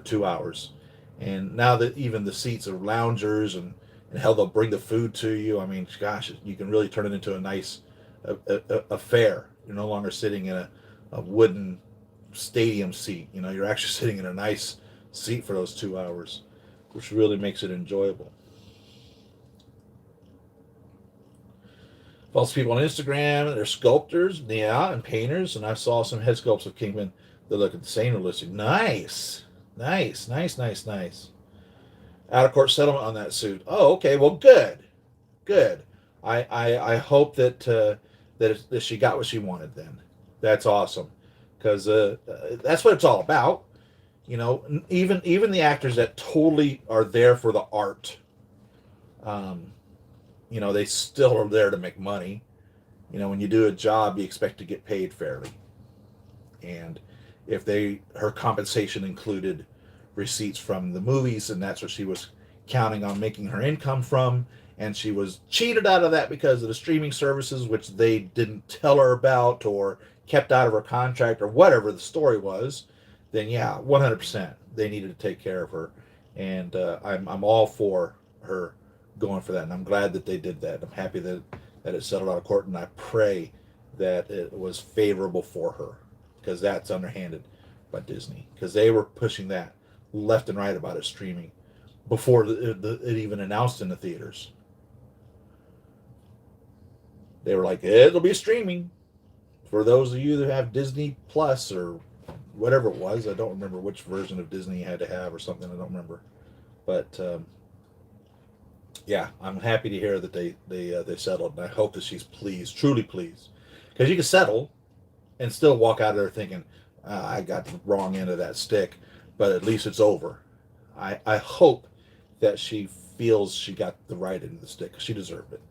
2 hours. And now that even the seats are loungers and hell, they'll bring the food to you. I mean, gosh, you can really turn it into a nice affair. You're no longer sitting in a wooden stadium seat. You know, you're actually sitting in a nice seat for those 2 hours, which really makes it enjoyable. Follows people on Instagram. They're sculptors, yeah, and painters. And I saw some head sculpts of Kingpin that look at the same realistic. Nice, nice, nice, nice, nice. Out of court settlement on that suit. Oh, okay. Well, good, good. I hope that she got what she wanted. Then that's awesome, because that's what it's all about. You know, even the actors that totally are there for the art, um, you know, they still are there to make money. You know, when you do a job, you expect to get paid fairly. And if her compensation included receipts from the movies, and that's what she was counting on making her income from, and she was cheated out of that because of the streaming services, which they didn't tell her about or kept out of her contract or whatever the story was, then yeah, 100% they needed to take care of her. And I'm all for her going for that, and I'm glad that they did that. I'm happy that it settled out of court, and I pray that it was favorable for her, because that's underhanded by Disney, because they were pushing that left and right about it streaming before it even announced in the theaters. They were like, it'll be streaming for those of you that have Disney Plus or whatever it was. I don't remember which version of Disney you had to have or something. I don't remember, but yeah, I'm happy to hear that they settled, and I hope that she's pleased, truly pleased, because you can settle and still walk out of there thinking, I got the wrong end of that stick, but at least it's over. I hope that she feels she got the right end of the stick, because she deserved it,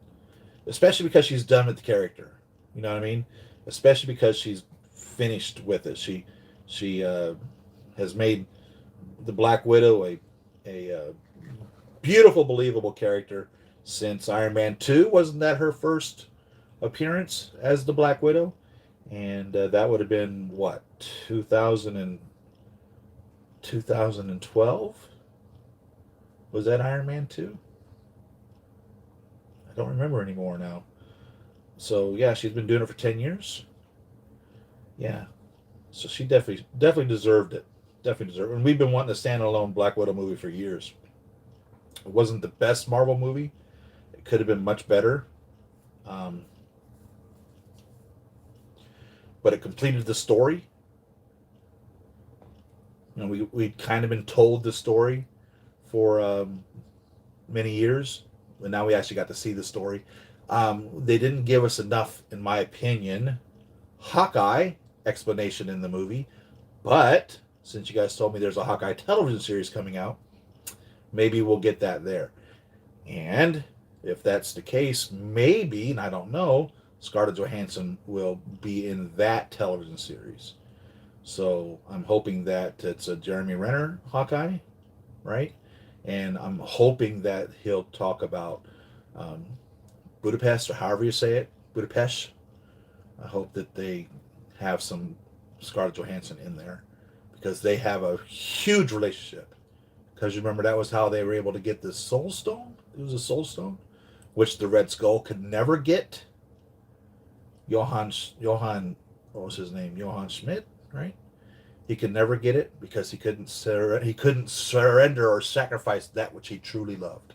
especially because she's done with the character. You know what I mean? Especially because she's finished with it. She has made the Black Widow a beautiful, believable character since Iron Man 2. Wasn't that her first appearance as the Black Widow? And that would have been, what, 2012? Was that Iron Man 2? I don't remember anymore now. So, yeah, she's been doing it for 10 years. Yeah. So she definitely deserved it. Definitely deserved it. And we've been wanting a standalone Black Widow movie for years. It wasn't the best Marvel movie. It could have been much better. Um, but it completed the story. You know, we'd kind of been told the story for many years, and now we actually got to see the story. They didn't give us enough, in my opinion, Hawkeye explanation in the movie, but since you guys told me there's a Hawkeye television series coming out, maybe we'll get that there. And if that's the case, maybe, and I don't know, Scarlett Johansson will be in that television series. So I'm hoping that it's a Jeremy Renner Hawkeye, right? And I'm hoping that he'll talk about um, Budapest, or however you say it, Budapest. I hope that they have some Scarlett Johansson in there, because they have a huge relationship. Because you remember that was how they were able to get the Soul Stone. It was a Soul Stone, which the Red Skull could never get. Johann, what was his name? Johann Schmidt, right? He could never get it because he couldn't surrender or sacrifice that which he truly loved.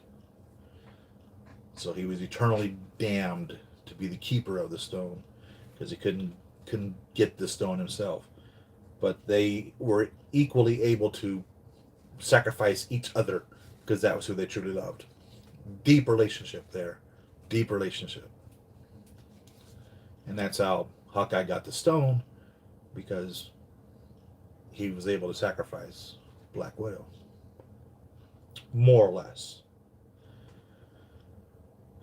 So he was eternally damned to be the keeper of the stone, because he couldn't get the stone himself. But they were equally able to sacrifice each other, because that was who they truly loved. Deep relationship there. Deep relationship. And that's how Hawkeye got the stone, because he was able to sacrifice Black Widow. More or less.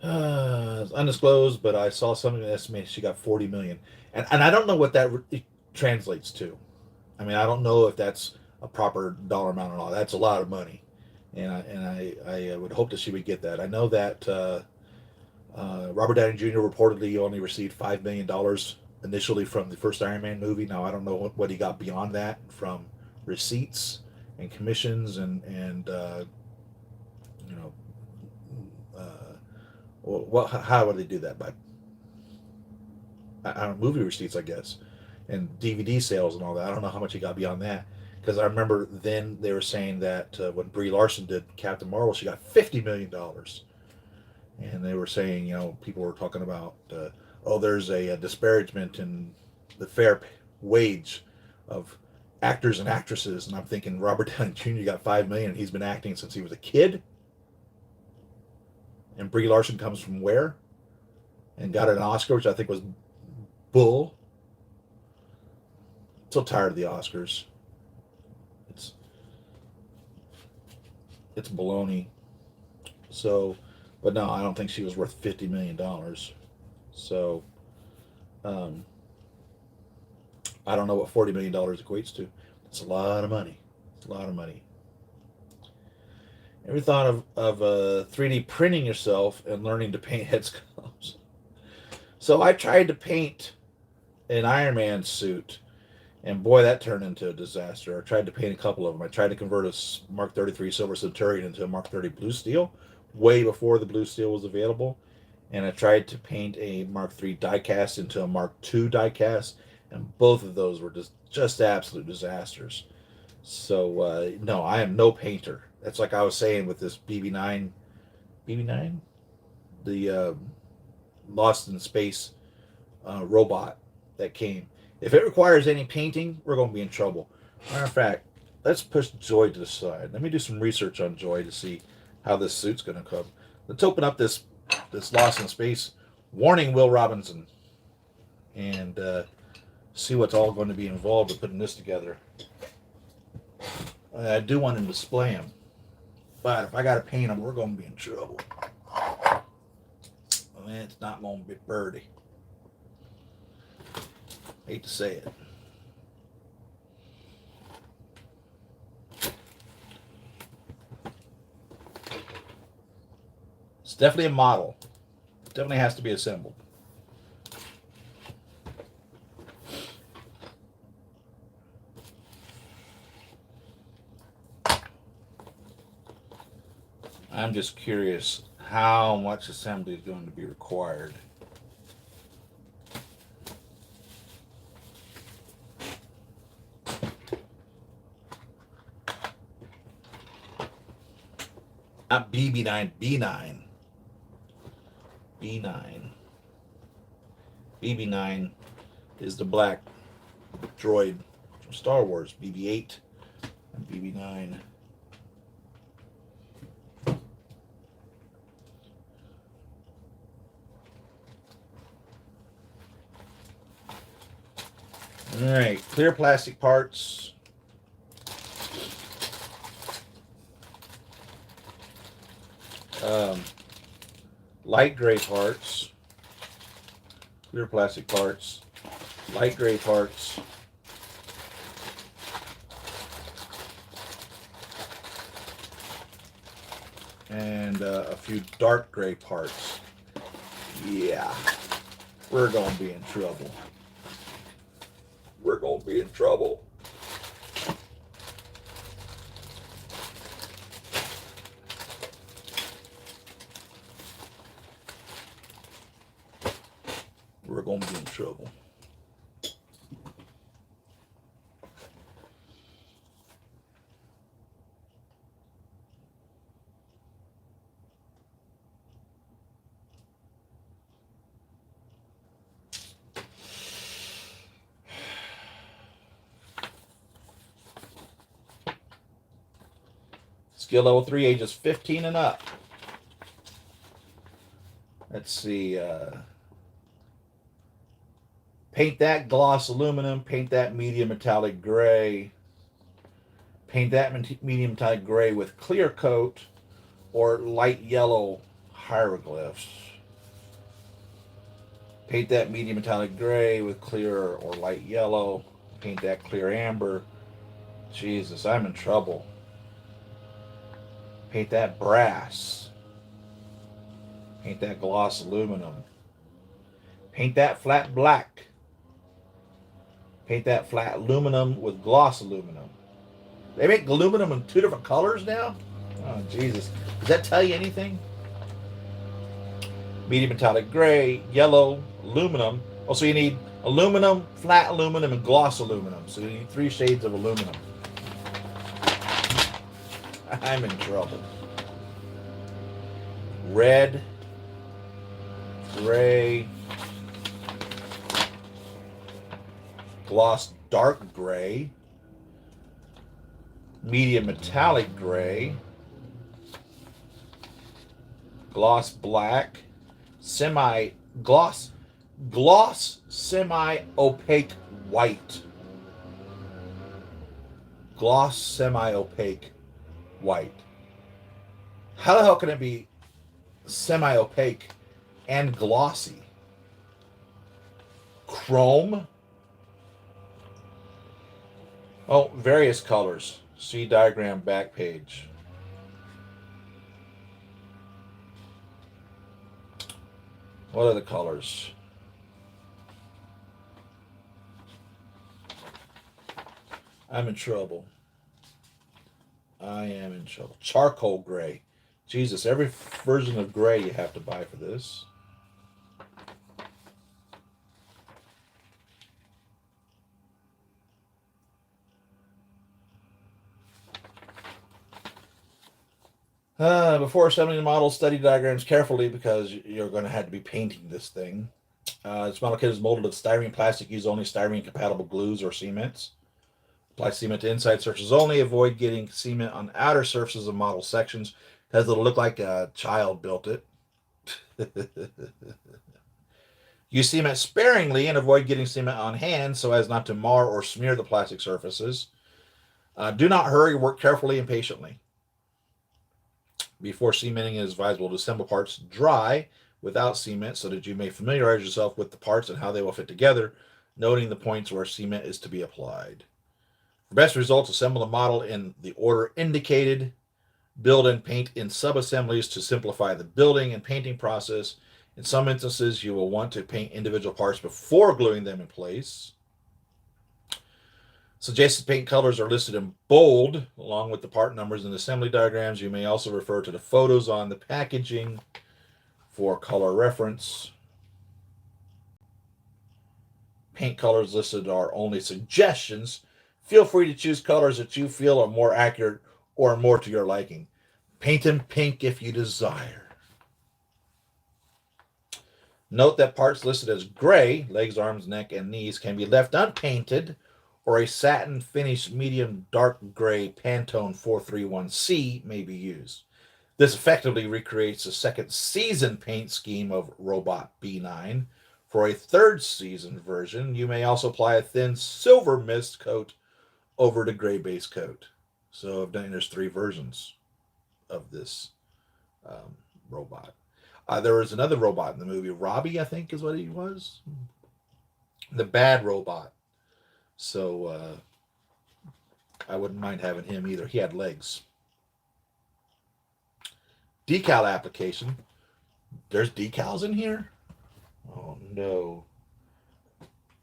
It's undisclosed, but I saw something that estimated she got 40 million. And I don't know what that translates to. I mean, I don't know if that's a proper dollar amount or not. That's a lot of money. And I would hope that she would get that. I know that Robert Downey Jr. reportedly only received $5 million initially from the first Iron Man movie. Now, I don't know what he got beyond that from receipts and commissions and you know, how would they do that? By, I don't know, movie receipts, I guess, and DVD sales and all that. I don't know how much he got beyond that, because I remember then they were saying that when Brie Larson did Captain Marvel, she got $50 million. And they were saying, you know, people were talking about, there's a disparagement in the fair wage of actors and actresses. And I'm thinking, Robert Downey Jr. got $5 million, and he's been acting since he was a kid. And Brie Larson comes from where? And got an Oscar, which I think was bull. So tired of the Oscars. It's baloney. So, but no, I don't think she was worth $50 million. So, um, I don't know what $40 million equates to. It's a lot of money. It's a lot of money. Ever thought of 3D printing yourself and learning to paint head sculpts? So I tried to paint an Iron Man suit, and boy, that turned into a disaster. I tried to paint a couple of them. I tried to convert a Mark 33 Silver Centurion into a Mark 30 Blue Steel way before the Blue Steel was available. And I tried to paint a Mark 3 diecast into a Mark 2 diecast, and both of those were just absolute disasters. So, no, I am no painter. That's like I was saying with this BB9, the Lost in Space robot that came. If it requires any painting, we're going to be in trouble. Matter of fact, let's push Joy to the side. Let me do some research on Joy to see how this suit's going to come. Let's open up this Lost in Space warning, Will Robinson, and see what's all going to be involved with putting this together. I do want to display them, but if I got to paint them, we're going to be in trouble. It's not going to be pretty. Hate to say it. It's definitely a model. It definitely has to be assembled. I'm just curious how much assembly is going to be required. Not BB9, B9. B9. BB9 is the black droid from Star Wars. BB8 and BB9. All right, clear plastic parts. Light gray parts. Clear plastic parts. Light gray parts. And a few dark gray parts. Yeah, we're going to be in trouble. We're going to be in trouble. We're going to be in trouble. Skill level 3, ages 15 and up. Let's see. Paint that gloss aluminum. Paint that medium metallic gray. Paint that medium metallic gray with clear coat or light yellow hieroglyphs. Paint that medium metallic gray with clear or light yellow. Paint that clear amber. Jesus, I'm in trouble. Paint that brass. Paint that gloss aluminum. Paint that flat black. Paint that flat aluminum with gloss aluminum. They make aluminum in 2 different colors now? Oh, Jesus. Does that tell you anything? Medium metallic gray, yellow, aluminum. Oh, so you need aluminum, flat aluminum, and gloss aluminum. So you need 3 shades of aluminum. I'm in trouble. Red, gray, gloss dark gray, medium metallic gray, gloss black, gloss semi-opaque white. Gloss semi-opaque white. How the hell can it be semi-opaque and glossy? Chrome? Oh, various colors. See diagram back page. What are the colors? I'm in trouble. I am in trouble. Charcoal gray. Jesus, every version of gray you have to buy for this. Before assembling the model, study diagrams carefully because you're going to have to be painting this thing. This model kit is molded of styrene plastic. Use only styrene compatible glues or cements. Apply cement to inside surfaces only. Avoid getting cement on outer surfaces of model sections because it'll look like a child built it. Use cement sparingly and avoid getting cement on hand so as not to mar or smear the plastic surfaces. Do not hurry. Work carefully and patiently. Before cementing, it is advisable to assemble parts dry without cement so that you may familiarize yourself with the parts and how they will fit together, noting the points where cement is to be applied. For best results, assemble the model in the order indicated. Build and paint in sub-assemblies to simplify the building and painting process. In some instances, you will want to paint individual parts before gluing them in place. Suggested paint colors are listed in bold, along with the part numbers and assembly diagrams. You may also refer to the photos on the packaging for color reference. Paint colors listed are only suggestions. Feel free to choose colors that you feel are more accurate or more to your liking. Paint in pink if you desire. Note that parts listed as gray, legs, arms, neck, and knees, can be left unpainted, or a satin finish medium dark gray Pantone 431C may be used. This effectively recreates the second season paint scheme of Robot B9. For a third season version, you may also apply a thin silver mist coat over the gray base coat. So there's 3 versions of this robot. There was another robot in the movie. Robbie, I think, is what he was. The bad robot. So I wouldn't mind having him either. He had legs. Decal application. There's decals in here? Oh, no.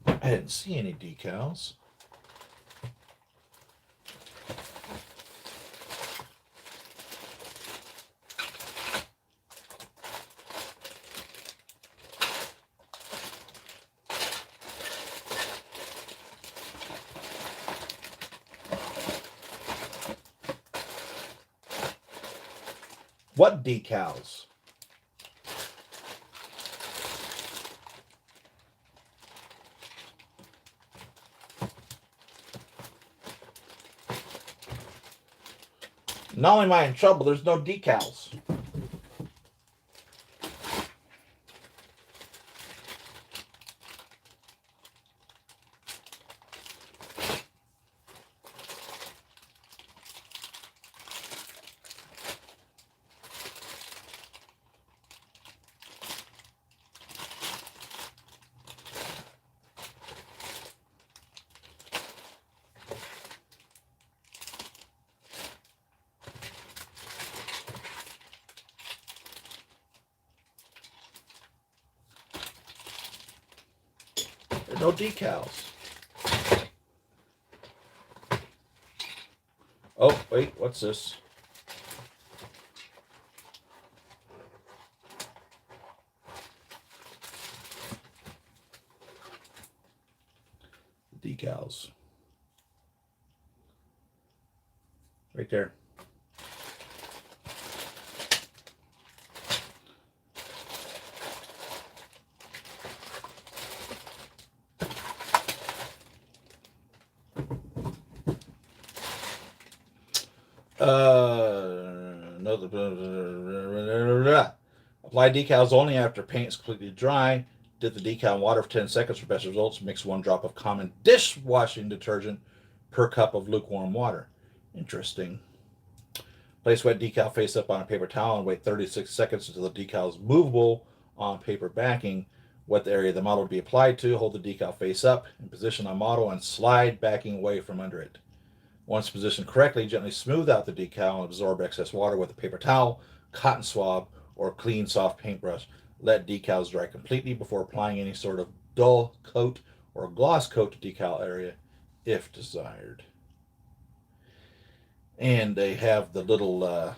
I didn't see any decals. What decals? Not only am I in trouble, there's no decals. No decals. Oh, wait, what's this? Decals. Right there. Apply decals only after paint is completely dry. Dip the decal in water for 10 seconds for best results. Mix 1 drop of common dishwashing detergent per cup of lukewarm water. Interesting. Place wet decal face up on a paper towel and wait 36 seconds until the decal is movable on paper backing. Wet the area the model will be applied to. Hold the decal face up in position on model and slide backing away from under it. Once positioned correctly, gently smooth out the decal and absorb excess water with a paper towel, cotton swab, or clean soft paintbrush. Let decals dry completely before applying any sort of dull coat or gloss coat to decal area if desired. And they have the little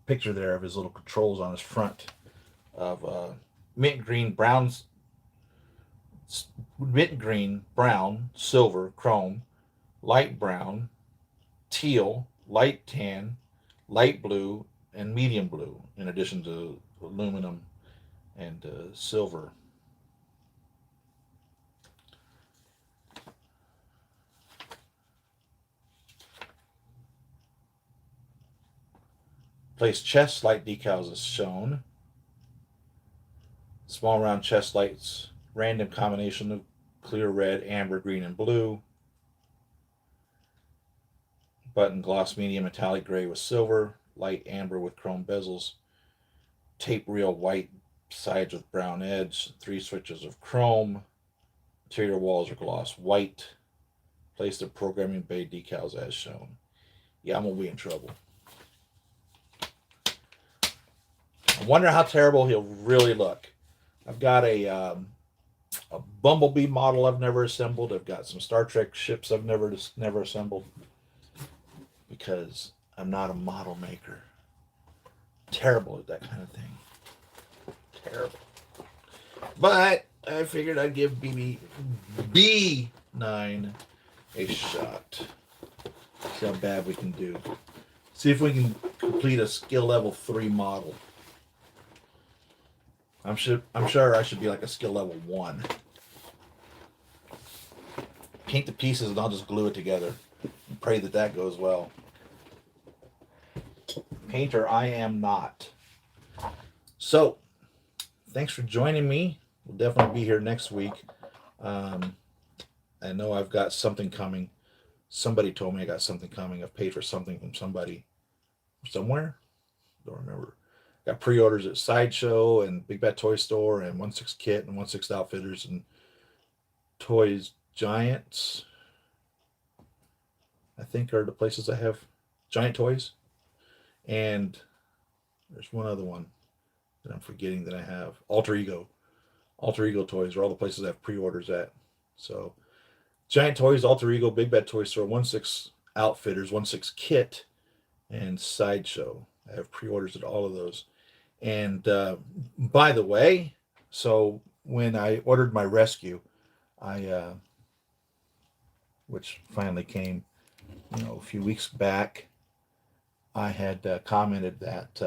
picture there of his little controls on his front of mint green, brown, silver, chrome, light brown, teal, light tan, light blue, and medium blue, in addition to aluminum and silver. Place chest light decals as shown. Small round chest lights, random combination of clear red, amber, green, and blue. Button gloss medium metallic gray with silver, light amber with chrome bezels, tape reel white sides with brown edge, 3 switches of chrome, interior walls are gloss white. Place the programming bay decals as shown. Yeah, I'm going to be in trouble. I wonder how terrible he'll really look. I've got a Bumblebee model I've never assembled. I've got some Star Trek ships I've never assembled because I'm not a model maker. Terrible at that kind of thing. Terrible. But I figured I'd give B9 a shot. See how bad we can do. See if we can complete a skill level 3 model. I'm sure I should be like a skill level 1. Paint the pieces and I'll just glue it together and pray that that goes well. Painter I am not. So, thanks for joining me. We'll definitely be here next week. I know I've got something coming. Somebody told me I got something coming. I've paid for something from somebody somewhere. Don't remember. Got pre-orders at Sideshow and Big Bad Toy Store and 1/6 Kit and 1/6 Outfitters and Toys Giants. I think are the places I have Giant Toys. And there's one other one that I'm forgetting that I have. Alter Ego. Alter Ego Toys are all the places I have pre-orders at. So Giant Toys, Alter Ego, Big Bad Toy Store, 1/6 Outfitters, 1/6 Kit, and Sideshow. I have pre-orders at all of those. And by the way, so when I ordered my rescue, which finally came, a few weeks back, I had commented that,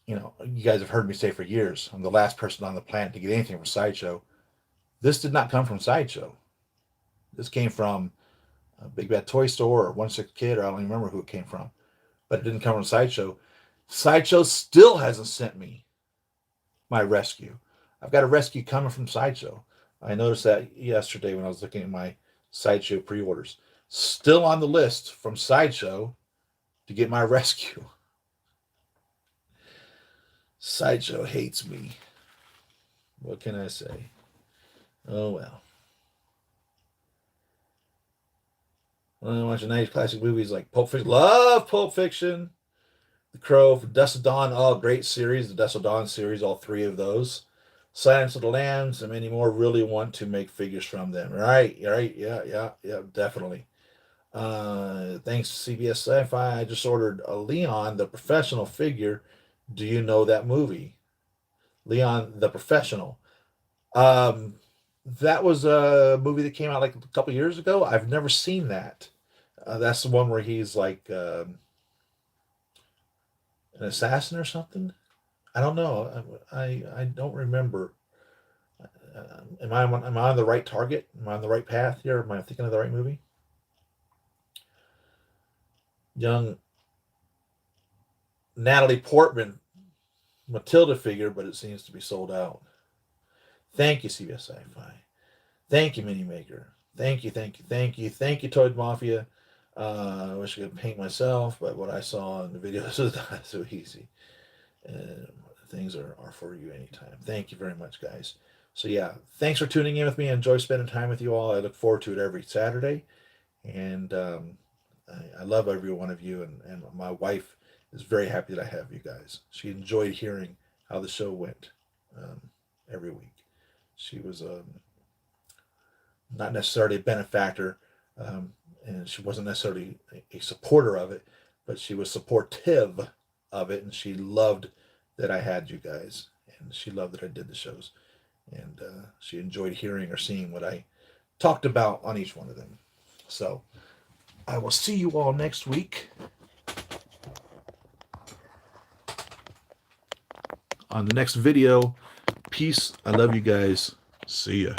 you guys have heard me say for years, I'm the last person on the planet to get anything from Sideshow. This did not come from Sideshow. This came from Big Bad Toy Store or 1/6 Kid, or I don't even remember who it came from. But it didn't come from Sideshow. Sideshow still hasn't sent me my rescue. I've got a rescue coming from Sideshow. I noticed that yesterday when I was looking at my Sideshow pre-orders. Still on the list from Sideshow to get my rescue. Sideshow hates me. What can I say? Oh well. I watch nice classic movies like Pulp Fiction. Love Pulp Fiction. The Crow, Dust of Dawn. Oh, great series. The Dust of Dawn series, all 3 of those. Silence of the Lambs and many more. Really want to make figures from them. Right. Yeah, definitely. Thanks to CBS Sci-Fi, I just ordered a Leon, the Professional figure. Do you know that movie? Leon, the Professional. That was a movie that came out like a couple years ago. I've never seen that. That's the one where he's like an assassin or something. I don't know. I don't remember. Am I on the right target? Am I on the right path here? Am I thinking of the right movie? Young Natalie Portman Matilda figure, but it seems to be sold out. Thank you, CBS Sci-Fi. Thank you, Mini Maker. Thank you, thank you, thank you, thank you, Toy Mafia. I wish I could paint myself, but what I saw in the videos is not so easy. And things are for you anytime. Thank you very much, guys. So yeah, thanks for tuning in with me. I enjoy spending time with you all. I look forward to it every Saturday, and I love every one of you. And my wife is very happy that I have you guys. She enjoyed hearing how the show went um, every week. She was not necessarily a benefactor, um, and she wasn't necessarily a supporter of it, but she was supportive of it, and she loved that I had you guys, and she loved that I did the shows, and she enjoyed hearing or seeing what I talked about on each one of them. So I will see you all next week on the next video. Peace. I love you guys. See ya.